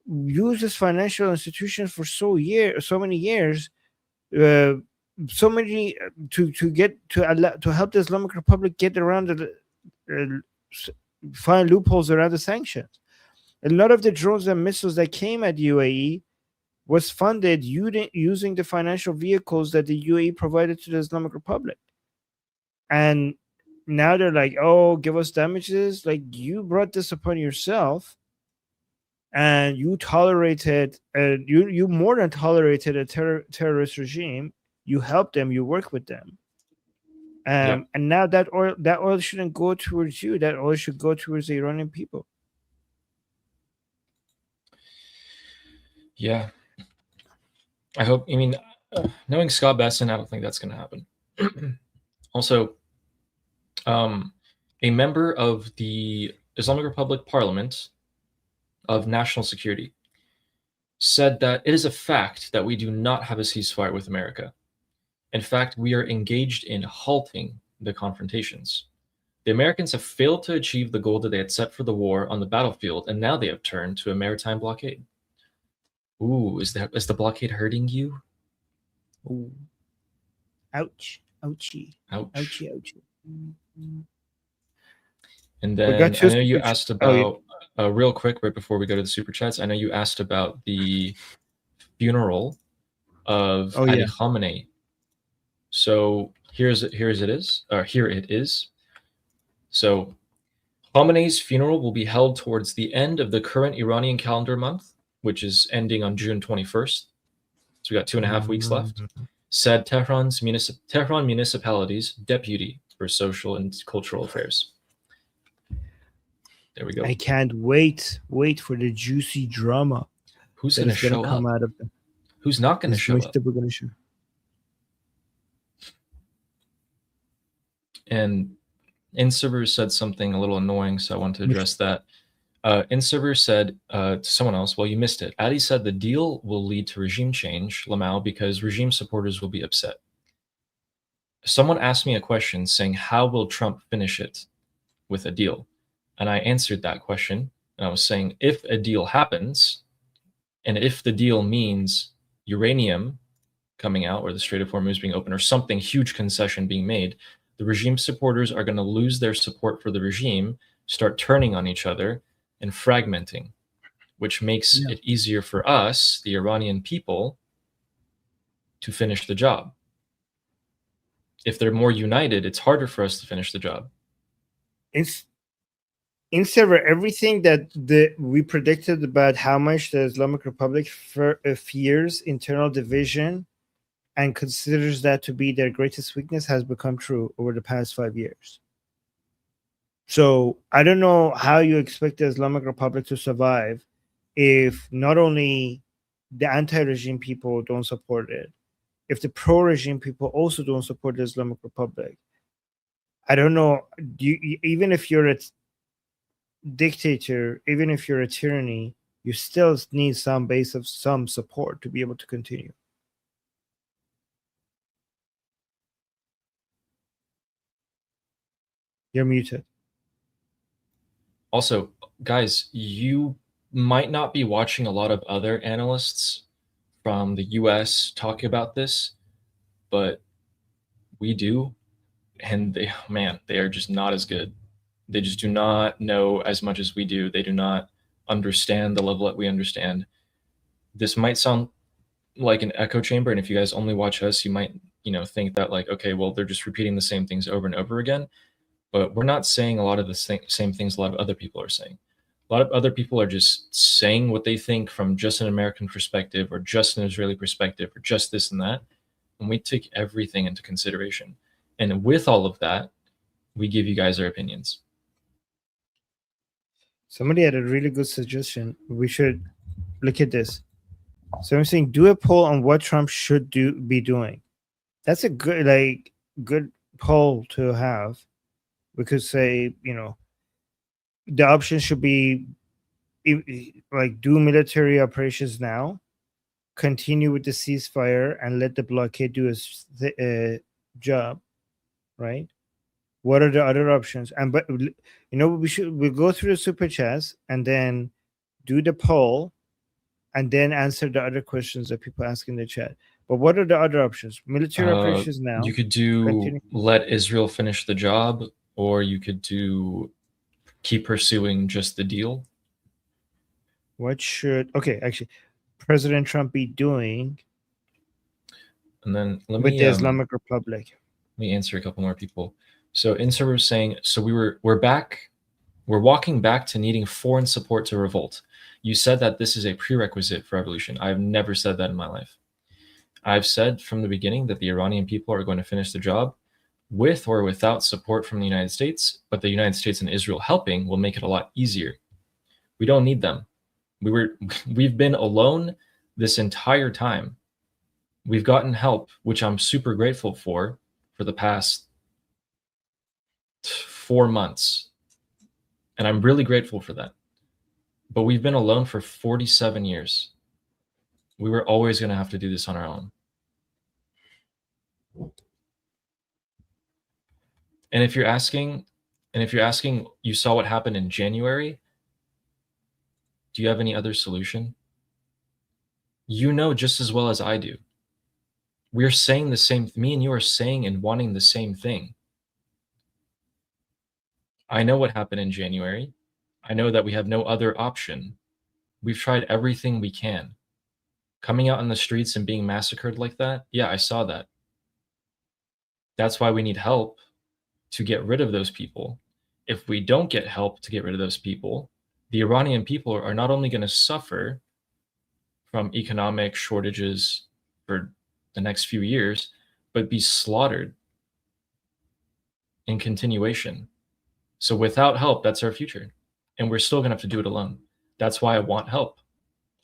uses financial institutions for so many years, to help the Islamic Republic get around find loopholes around the sanctions. A lot of the drones and missiles that came at UAE was funded using the financial vehicles that the UAE provided to the Islamic Republic. And now they're like, oh, give us damages. Like, you brought this upon yourself, and you tolerated, you more than tolerated a terrorist regime. You helped them, you work with them. And now that oil shouldn't go towards you. That oil should go towards the Iranian people. Yeah. I hope, knowing Scott Bessent, I don't think that's going to happen. Also, a member of the Islamic Republic Parliament of National Security said that it is a fact that we do not have a ceasefire with America. In fact, we are engaged in halting the confrontations. The Americans have failed to achieve the goal that they had set for the war on the battlefield, and now they have turned to a maritime blockade. Ooh, is the blockade hurting you? Ooh. Ouch. Ouchie. Ouch. Ouchie, ouchie. And then I know you asked about, real quick, right before we go to the super chats, I know you asked about the funeral of Ali Khamenei. So here it is. So Khamenei's funeral will be held towards the end of the current Iranian calendar month, which is ending on June 21st. So we got 2.5 weeks left. Said Tehran municipality's deputy for social and cultural affairs. There we go. I can't wait for the juicy drama Who's that going to is going show to come up? out of them. Who's not going to show up? We're going to show. And InServer said something a little annoying, so I want to address that. InServer said to someone else, well, you missed it. Addy said the deal will lead to regime change, Lamau, because regime supporters will be upset. Someone asked me a question saying, how will Trump finish it with a deal? And I answered that question. And I was saying, if a deal happens, and if the deal means uranium coming out or the Strait of Hormuz being open or something huge concession being made, the regime supporters are going to lose their support for the regime, start turning on each other and fragmenting, which makes it easier for us, the Iranian people, to finish the job. If they're more united, it's harder for us to finish the job. It's in server everything that we predicted about how much the Islamic Republic fears internal division and considers that to be their greatest weakness has become true over the past 5 years. So I don't know how you expect the Islamic Republic to survive if not only the anti-regime people don't support it, if the pro-regime people also don't support the Islamic Republic. I don't know. Even if you're a dictator, even if you're a tyranny, you still need some base of some support to be able to continue. You're muted. Also, guys, you might not be watching a lot of other analysts from the US talking about this, but we do. And they are just not as good. They just do not know as much as we do. They do not understand the level that we understand. This might sound like an echo chamber. And if you guys only watch us, you might, think that like, okay, well, they're just repeating the same things over and over again. But we're not saying a lot of the same things a lot of other people are saying. A lot of other people are just saying what they think from just an American perspective or just an Israeli perspective or just this and that. And we take everything into consideration. And with all of that, we give you guys our opinions. Somebody had a really good suggestion. We should look at this. So I'm saying do a poll on what Trump should be doing. That's a good poll to have. We could say, the option should be like do military operations now, continue with the ceasefire, and let the blockade do its job, right? What are the other options? And we'll go through the super chats and then do the poll, and then answer the other questions that people ask in the chat. But what are the other options? Military operations now. You could let Israel finish the job, or you could keep pursuing just the deal. What should President Trump be doing? And then with the Islamic Republic. Let me answer a couple more people. So InServer was saying, so we're walking back to needing foreign support to revolt. You said that this is a prerequisite for revolution. I've never said that in my life. I've said from the beginning that the Iranian people are going to finish the job with or without support from the United States, but the United States and Israel helping will make it a lot easier. We don't need them. We've been alone this entire time. We've gotten help, which I'm super grateful for the past 4 months. And I'm really grateful for that. But we've been alone for 47 years. We were always going to have to do this on our own. And if you're asking, you saw what happened in January, do you have any other solution? You know just as well as I do. We're saying the same, me and you are saying and wanting the same thing. I know what happened in January. I know that we have no other option. We've tried everything we can. Coming out in the streets and being massacred like that, yeah, I saw that. That's why we need help to get rid of those people. If we don't get help to get rid of those people, the Iranian people are not only going to suffer from economic shortages for the next few years, but be slaughtered in continuation. So without help, that's our future. and we're still going to have to do it alone. That's why I want help.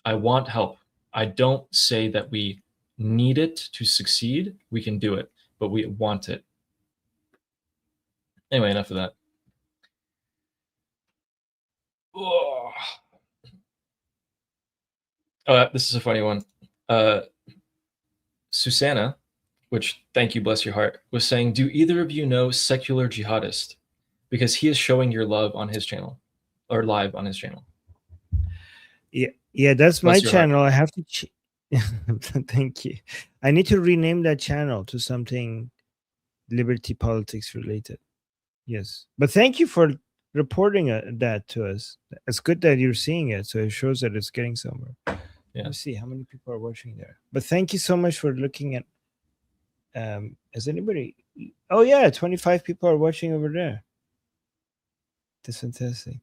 I want help. I don't say that we need it to succeed. We can do it, but we want it. Anyway, enough of that. Oh, this is a funny one. Susanna, which, thank you, bless your heart, was saying, do either of you know Secular Jihadist? Because he is showing your love on his channel, or live on his channel. Yeah, that's my Bless your heart. channel. I have to thank you. I need to rename that channel to something liberty politics related. Yes, but thank you for reporting that to us. It's good that you're seeing it, so it shows that it's getting somewhere. Yeah. Let's see how many people are watching there. But thank you so much for looking at. Is anybody? Oh yeah, 25 people are watching over there. That's fantastic.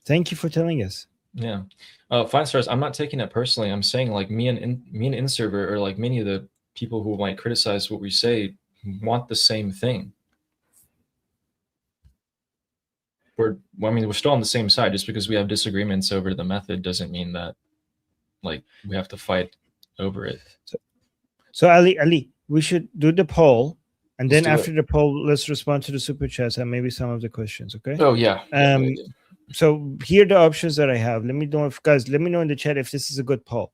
Thank you for telling us. Yeah. 5 stars. I'm not taking it personally. I'm saying like me and InServer, or like many of the people who might criticize what we say, want the same thing. We're still on the same side. Just because we have disagreements over the method doesn't mean that like we have to fight over it. So Ali, we should do the poll, and Let's then do after the poll, let's respond to the super chats and maybe some of the questions. Okay. Oh yeah. So here are the options that I have. Let me know in the chat if this is a good poll.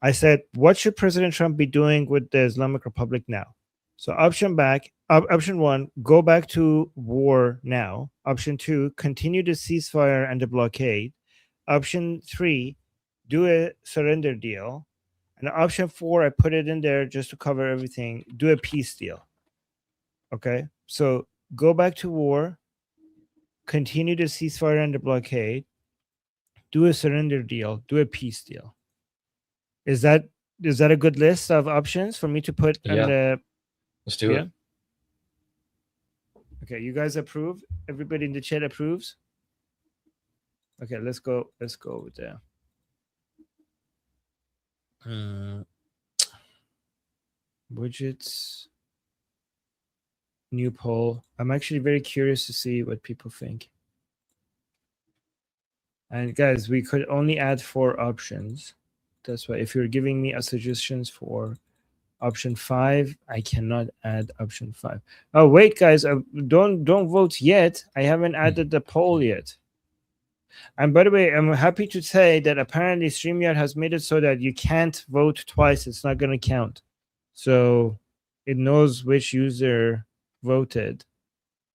I said, what should President Trump be doing with the Islamic Republic now? So option 1, go back to war now. Option 2, continue the ceasefire and the blockade. Option 3, do a surrender deal. And option 4, I put it in there just to cover everything, do a peace deal. Okay, so go back to war, continue the ceasefire and the blockade, do a surrender deal, do a peace deal. Is that a good list of options for me to put in the... Let's do it. Okay, you guys approve? Everybody in the chat approves? Okay, let's go with that. Widgets, new poll. I'm actually very curious to see what people think. And guys, we could only add 4 options. That's why if you're giving me a suggestions for option 5, I cannot add option 5. Oh wait, guys, don't vote yet. I haven't added the poll yet. And by the way, I'm happy to say that apparently StreamYard has made it so that you can't vote twice. It's not going to count. So it knows which user voted.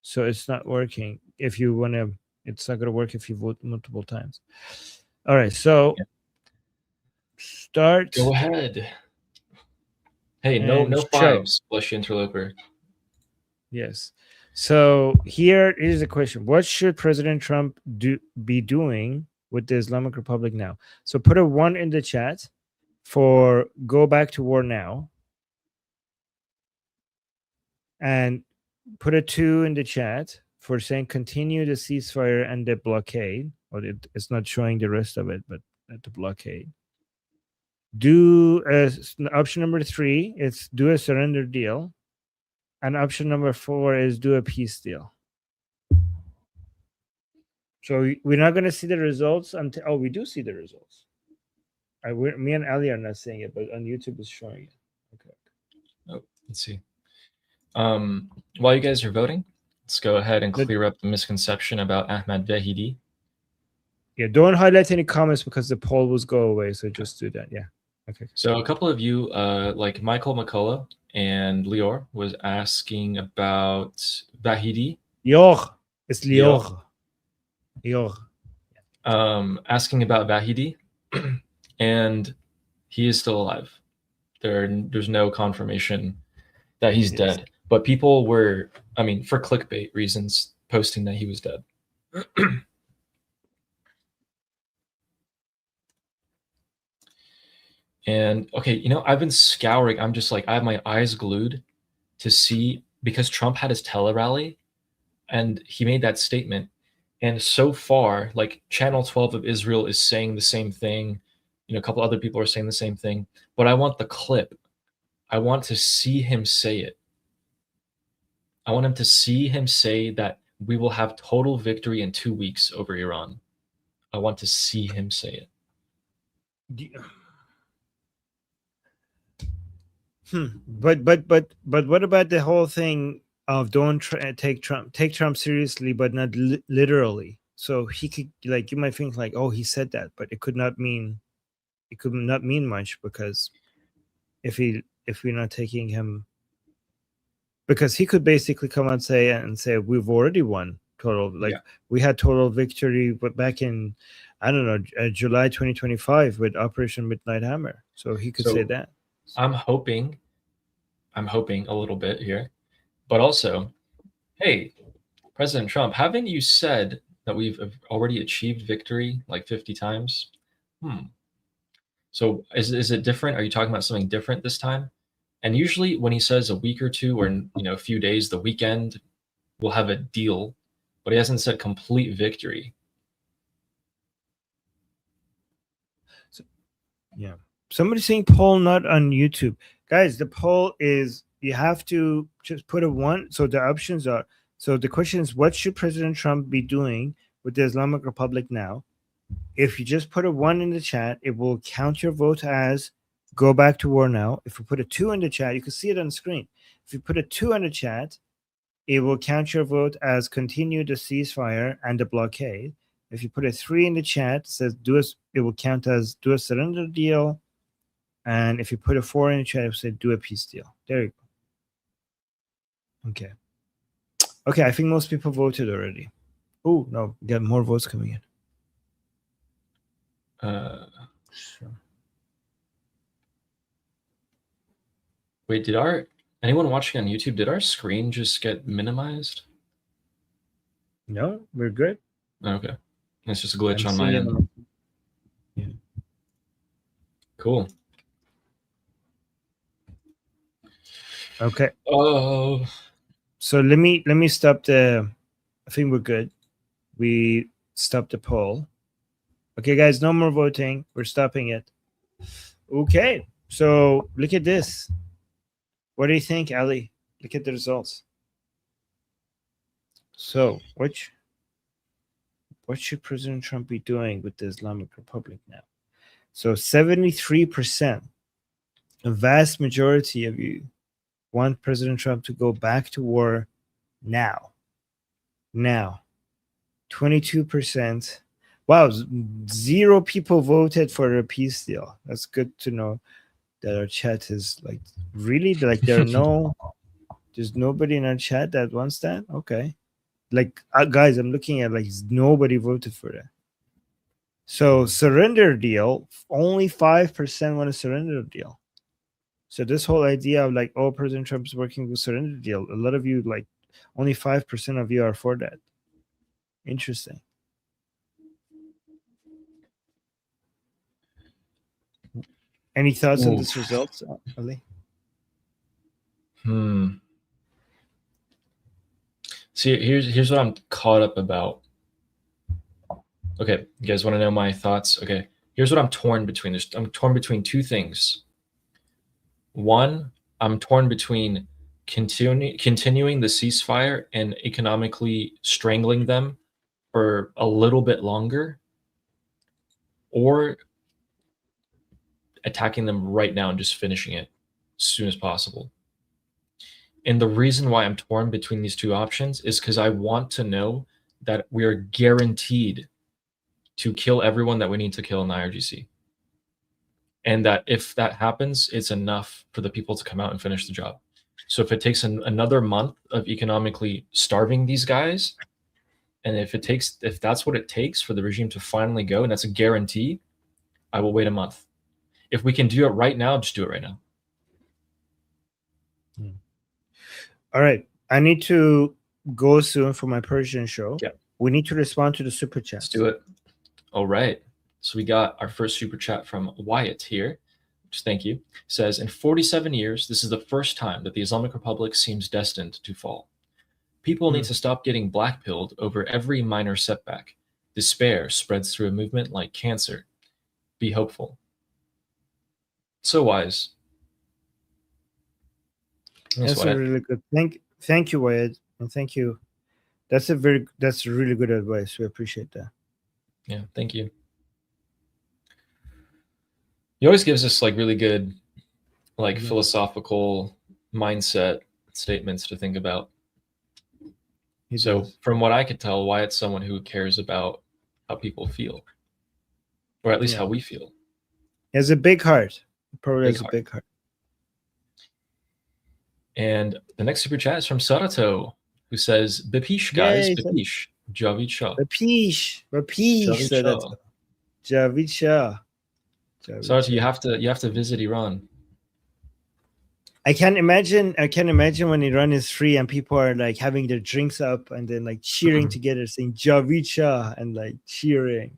So it's not working. If you want to, it's not going to work if you vote multiple times. All right. So start. Go ahead. Hey, no 5s, Flush Interloper. Yes. So here is the question. What should President Trump be doing with the Islamic Republic now? So put a 1 in the chat for go back to war now. And put a 2 in the chat for saying continue the ceasefire and the blockade. Or it's not showing the rest of it, but the blockade. Do option number 3 is do a surrender deal. And option number 4 is do a peace deal. So we're not going to see the results until... Oh, we do see the results. Me and Ali are not seeing it, but on YouTube it's showing it. Okay. Oh, let's see. While you guys are voting, let's go ahead and clear up the misconception about Ahmad Vahidi. Yeah, don't highlight any comments because the poll will go away. So just do that. Yeah. Okay. So a couple of you, like Michael McCullough and Lior, was asking about Vahidi. Lior. It's Lior. Lior. Asking about Vahidi, and he is still alive. There's no confirmation that he's dead. But people were, for clickbait reasons, posting that he was dead. And okay, I've been scouring. I'm just like, I have my eyes glued to see, because Trump had his tele rally and he made that statement. And so far, like Channel 12 of Israel is saying the same thing. A couple other people are saying the same thing. But I want the clip. I want to see him say it. I want him to see him say that We will have total victory in 2 weeks over Iran. I want to see him say it. But what about the whole thing of don't take Trump seriously, but not literally? So he could, like, you might think like, oh, he said that, but it could not mean much, because if we're not taking him, because he could basically come and say we've already won total, like, we had total victory, but back in, I don't know, July 2025 with Operation Midnight Hammer. So he could say that. I'm hoping a little bit here, but also, hey, President Trump, haven't you said that we've already achieved victory like 50 times? So is it different? Are you talking about something different this time? And usually when he says a week or two, or a few days, the weekend, we'll have a deal, but he hasn't said complete victory. So, yeah. Somebody's saying poll not on YouTube. Guys, the poll is, you have to just put a 1. So the options are, so the question is, what should President Trump be doing with the Islamic Republic now? If you just put a 1 in the chat, it will count your vote as go back to war now. If you put a 2 in the chat, you can see it on the screen. If you put a 2 in the chat, it will count your vote as continue the ceasefire and the blockade. If you put a 3 in the chat, it will count as do a surrender deal. And if you put a 4 in the chat, it will say do a peace deal. There you go. Okay, I think most people voted already. Oh, no, we got more votes coming in. Sure. Wait, anyone watching on YouTube, did our screen just get minimized? No, we're good. Okay. It's just a glitch on my end. Yeah. Cool. Okay. Oh. So let me stop I think we're good. We stopped the poll. Okay, guys, no more voting. We're stopping it. Okay. So look at this. What do you think, Ali? Look at the results. So what should President Trump be doing with the Islamic Republic now? So 73%, a vast majority of you, want President Trump to go back to war now. 22%. Wow, 0 people voted for a peace deal. That's good to know that our chat is like, really, like, there's nobody in our chat that wants that. Okay, like, guys, I'm looking at, like, nobody voted for that. So surrender deal, only 5% want a surrender deal. So this whole idea of, like, oh, President Trump's working with surrender deal, a lot of you, like, only 5% of you are for that. Interesting. Any thoughts on this result, Ali? See, here's what I'm caught up about. Okay, you guys want to know my thoughts? Okay, here's what I'm torn between. I'm torn between 2 things. One, I'm torn between continuing the ceasefire and economically strangling them for a little bit longer, or attacking them right now and just finishing it as soon as possible. And the reason why I'm torn between these 2 options is because I want to know that we are guaranteed to kill everyone that we need to kill in the IRGC. And that if that happens, it's enough for the people to come out and finish the job. So if it takes another month of economically starving these guys, and if that's what it takes for the regime to finally go, and that's a guarantee, I will wait a month. If we can do it right now, just do it right now. All right. I need to go soon for my Persian show. Yeah. We need to respond to the super chat. Let's do it. All right. So we got our first super chat from Wyatt here, which, thank you. Says, in 47 years, this is the first time that the Islamic Republic seems destined to fall. People need to stop getting blackpilled over every minor setback. Despair spreads through a movement like cancer. Be hopeful. So wise. That's a really good. Thank you, Wyatt, and thank you. That's really good advice. We appreciate that. Yeah, thank you. He always gives us like really good, like philosophical mindset statements to think about. So from what I could tell, Wyatt's someone who cares about how people feel, or at least how we feel. He has a big heart. Probably has a big heart. And the next super chat is from Sarato, who says, "Bepish, guys, bepish, Javid Shah." Bepish, Javid Shah. Sarato, you have to visit Iran. I can't imagine when Iran is free and people are like having their drinks up and then like cheering together, saying Javid Shah and like cheering.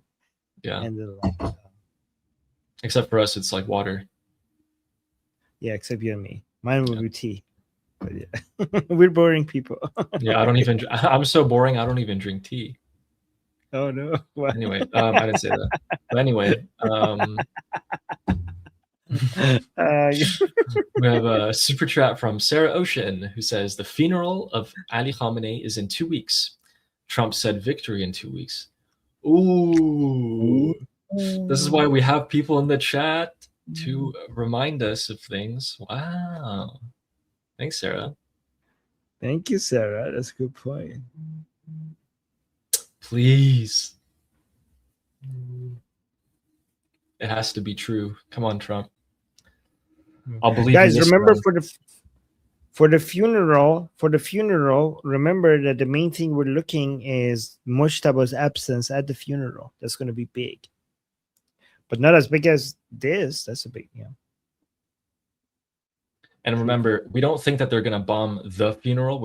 Yeah. And then, like, except for us, it's like water. Yeah, except you and me. Mine will be tea. But yeah, we're boring people. Yeah, I'm so boring. I don't even drink tea. Oh no. Wow. Anyway, I didn't say that. But anyway, we have a super chat from Sarah Ocean, who says, "The funeral of Ali Khamenei is in 2 weeks. Trump said victory in 2 weeks." Ooh. This is why we have people in the chat to remind us of things. Wow. Thanks, Sarah. Thank you, Sarah. That's a good point. Please. It has to be true. Come on, Trump. I'll believe. Guys, remember for the funeral, remember that the main thing we're looking is Mujtaba's absence at the funeral. That's going to be big. But not as big as this. That's a big, And remember, we don't think that they're going to bomb the funeral.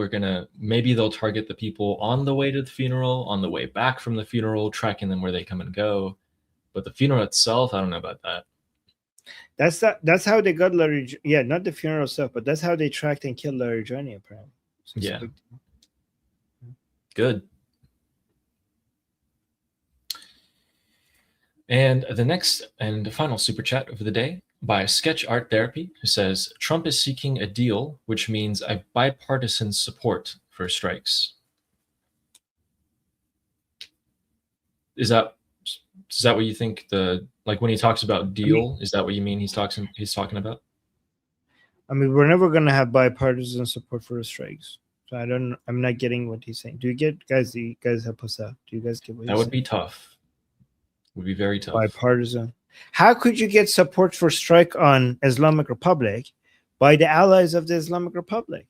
Maybe they'll target the people on the way to the funeral, on the way back from the funeral, tracking them where they come and go. But the funeral itself, I don't know about that. That's how they got Larry. Yeah, not the funeral stuff, but that's how they tracked and killed Larry Johnny, apparently. So yeah. Good. And the next and final super chat of the day by Sketch Art Therapy, who says, "Trump is seeking a deal, which means a bipartisan support for strikes." Is that what you think? When he talks about deal, is that what you mean he's talking about? I mean, we're never gonna have bipartisan support for the strikes. So I'm not getting what he's saying. Do you get, guys? Do you guys help us out? Do you guys get what that would be tough? Would be very tough. Bipartisan. How could you get support for strike on Islamic Republic by the allies of the Islamic Republic?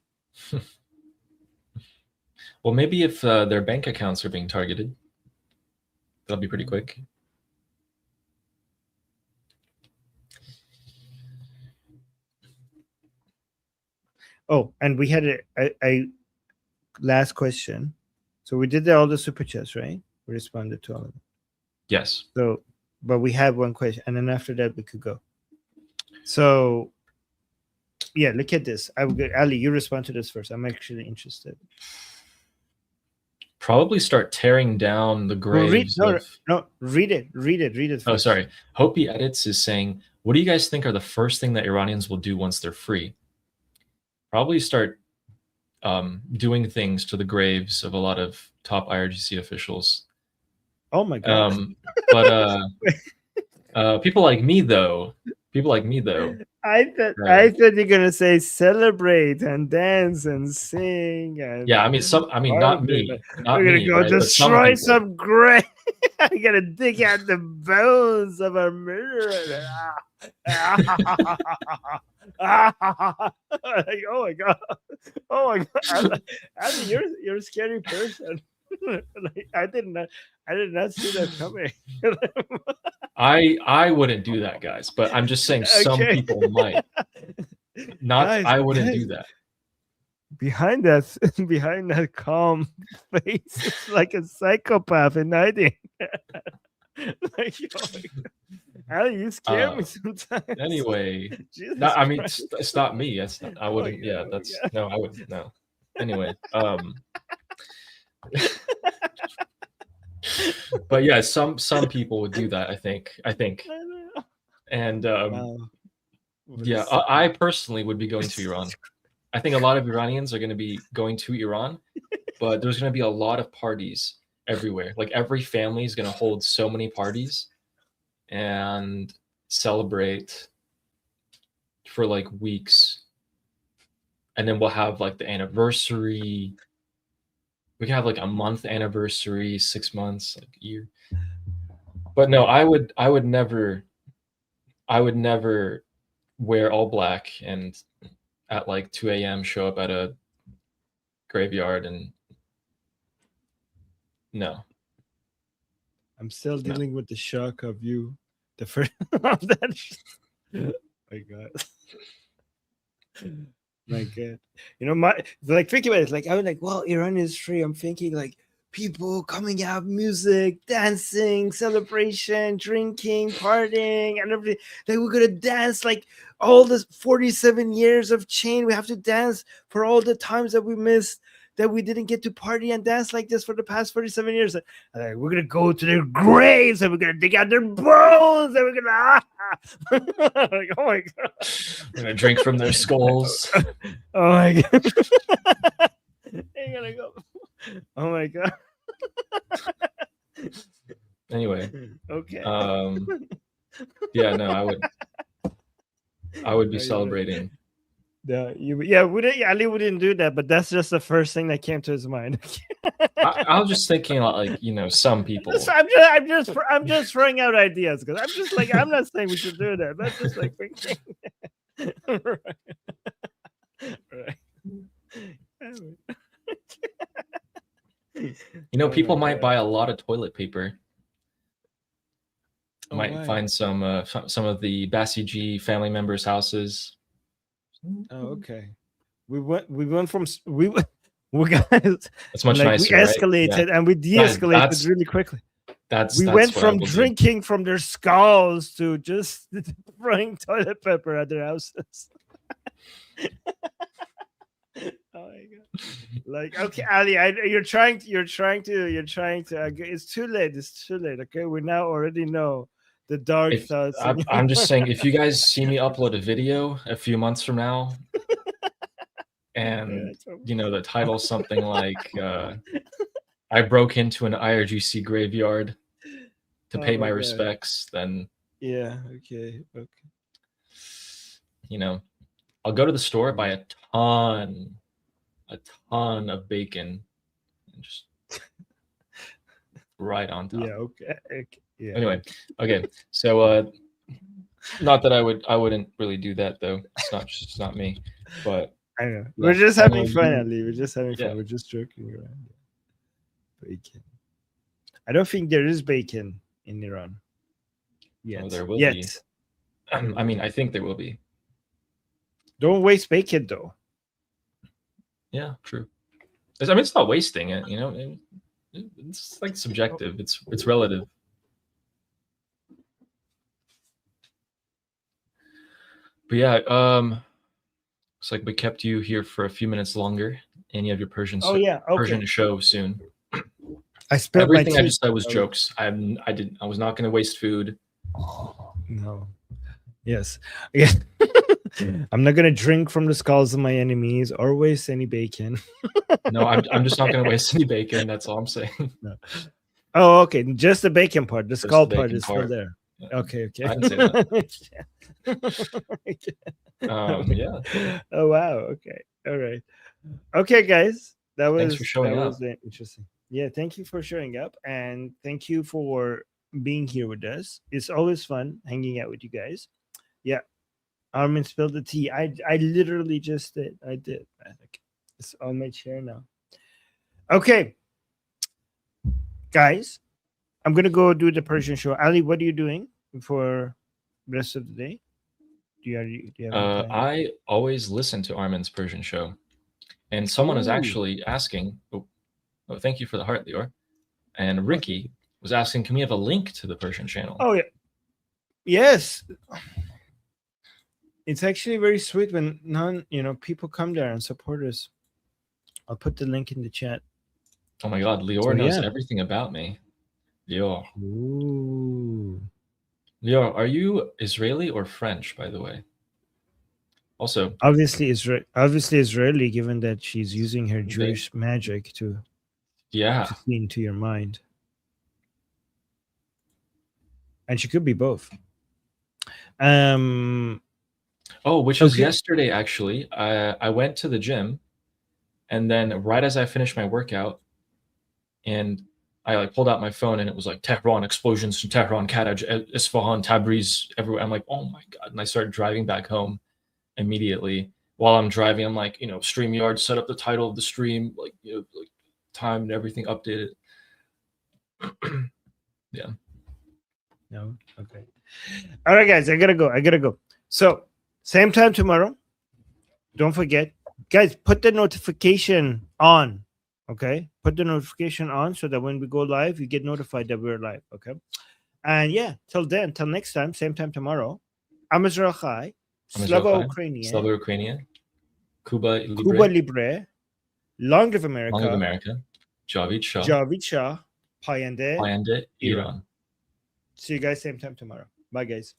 Well, maybe if their bank accounts are being targeted, that'll be pretty quick. Oh, and we had a last question. So we did all the super chats, right? We responded to all of them. Yes. So, but we had one question, and then after that we could go. So, yeah, look at this. Ali, you respond to this first. I'm actually interested. Probably start tearing down the graves. Read it first. Oh, sorry. Hopi Edits is saying, "What do you guys think are the first thing that Iranians will do once they're free?" Probably start doing things to the graves of a lot of top IRGC officials. Oh my god! But people like me though. I thought you're gonna say celebrate and dance and sing. And yeah, not me. Not we're gonna me, go right? destroy some grave. I'm gonna dig out the bones of our murderer. Like, oh my god! Ali, you're a scary person. Like, I did not see that coming. I wouldn't do that, guys, but I'm just saying some people might. I wouldn't do that. Behind that calm face, it's like a psychopath in hiding. Like, Ali, you scare me sometimes. Anyway, it's not me. I wouldn't. I wouldn't. No. Anyway, but yeah, some people would do that. I think, and yeah, I personally would be going to Iran. I think a lot of Iranians are going to be going to Iran, but there's going to be a lot of parties everywhere. Like every family is going to hold so many parties and celebrate for like weeks. And then we'll have like the anniversary. We can have like a month anniversary, 6 months, like a year. But no, I would never wear all black and at like 2 a.m. show up at a graveyard and no. I'm still dealing with the shock of you, the first of that. My God. My God. You know, like thinking about it, like I was like, well, Iran is free. I'm thinking like people coming out, music, dancing, celebration, drinking, partying, and everything. Like we're gonna dance like all the 47 years of chain. We have to dance for all the times that we missed, that we didn't get to party and dance like this for the past 47 years. Like, we're gonna go to their graves and we're gonna dig out their bones and we're gonna like, oh my God. We're gonna drink from their skulls. Oh my God. I gotta go. Oh my God. Anyway. Okay. Yeah, no, I would be celebrating. Yeah, Ali wouldn't do that, but that's just the first thing that came to his mind. I was just thinking like, you know, some people. I'm just throwing out ideas because I'm just like, I'm not saying we should do that. That's just like thinking. Right. You know, people might buy a lot of toilet paper. Might find some of the Basiji family members' houses. Oh, okay. We went from we guys. It's much like, nicer. We escalated right? Yeah. and we de-escalated really quickly. That's went from drinking from their skulls to just throwing toilet paper at their houses. Oh my God! Like, okay, Ali, you're trying to. It's too late. It's too late. Okay, we now already know the dark thoughts. I'm just saying, if you guys see me upload a video a few months from now, and you know the title something like "I broke into an IRGC graveyard to pay my respects," then yeah, okay. You know, I'll go to the store, buy a ton of bacon, and just right on top. Yeah, okay. Yeah. Anyway, okay. So not that I wouldn't really do that though. It's not me. But I know. We're just having fun, Ali. We're just having fun. We're just joking around. Bacon. I don't think there is bacon in Iran. Yet. Oh, there will be. I mean, I think there will be. Don't waste bacon though. Yeah, true. I mean, it's not wasting it, you know. It's like subjective. It's relative. But yeah, looks like we kept you here for a few minutes longer, and you have your Persian show soon. I spent everything I just said was jokes. I was not going to waste food. No. Yes. Yeah. I'm not gonna drink from the skulls of my enemies or waste any bacon. No, I'm just not gonna waste any bacon. That's all I'm saying. No. Oh, okay. Just the bacon part. The skull part is still there. Yeah. Okay. I didn't say that. Yeah. Oh wow. Okay. All right. Okay, guys. Thanks for showing up. Interesting. Yeah. Thank you for showing up, and thank you for being here with us. It's always fun hanging out with you guys. Yeah. Armin spilled the tea. I literally just did. I did. It's on my chair now. Okay. Guys, I'm going to go do the Persian show. Ali, what are you doing for the rest of the day? Do you have I always listen to Armin's Persian show. And someone is actually asking, oh, thank you for the heart, Lior. And Ricky was asking, can we have a link to the Persian channel? Oh, yeah. Yes. It's actually very sweet when people come there and support us. I'll put the link in the chat. Oh my God, Lior knows everything about me. Lior. Ooh. Lior, are you Israeli or French, by the way? Also, Obviously, Israeli, given that she's using her Jewish magic to yeah. see into your mind, and she could be both. Which was Okay. yesterday, actually. I went to the gym, and then right as I finished my workout, and I like pulled out my phone, and it was like Tehran explosions from Tehran, Karaj, Isfahan, Tabriz, everywhere. I'm like, oh my god! And I started driving back home immediately. While I'm driving, I'm like, StreamYard, set up the title of the stream, like time and everything updated. Yeah. No. Okay. All right, guys. I gotta go. So same time tomorrow. Don't forget, guys. Put the notification on. Okay. Put the notification on so that when we go live, you get notified that we're live. Okay. And yeah, till next time, same time tomorrow. I'm Israel Chai. Slava Ukrainian. Slava Ukrainian. Cuba Libre. Cuba Libre. Long live America. Long live America. Javid Shah. Javid Shah. Payende Iran. See you guys same time tomorrow. Bye, guys.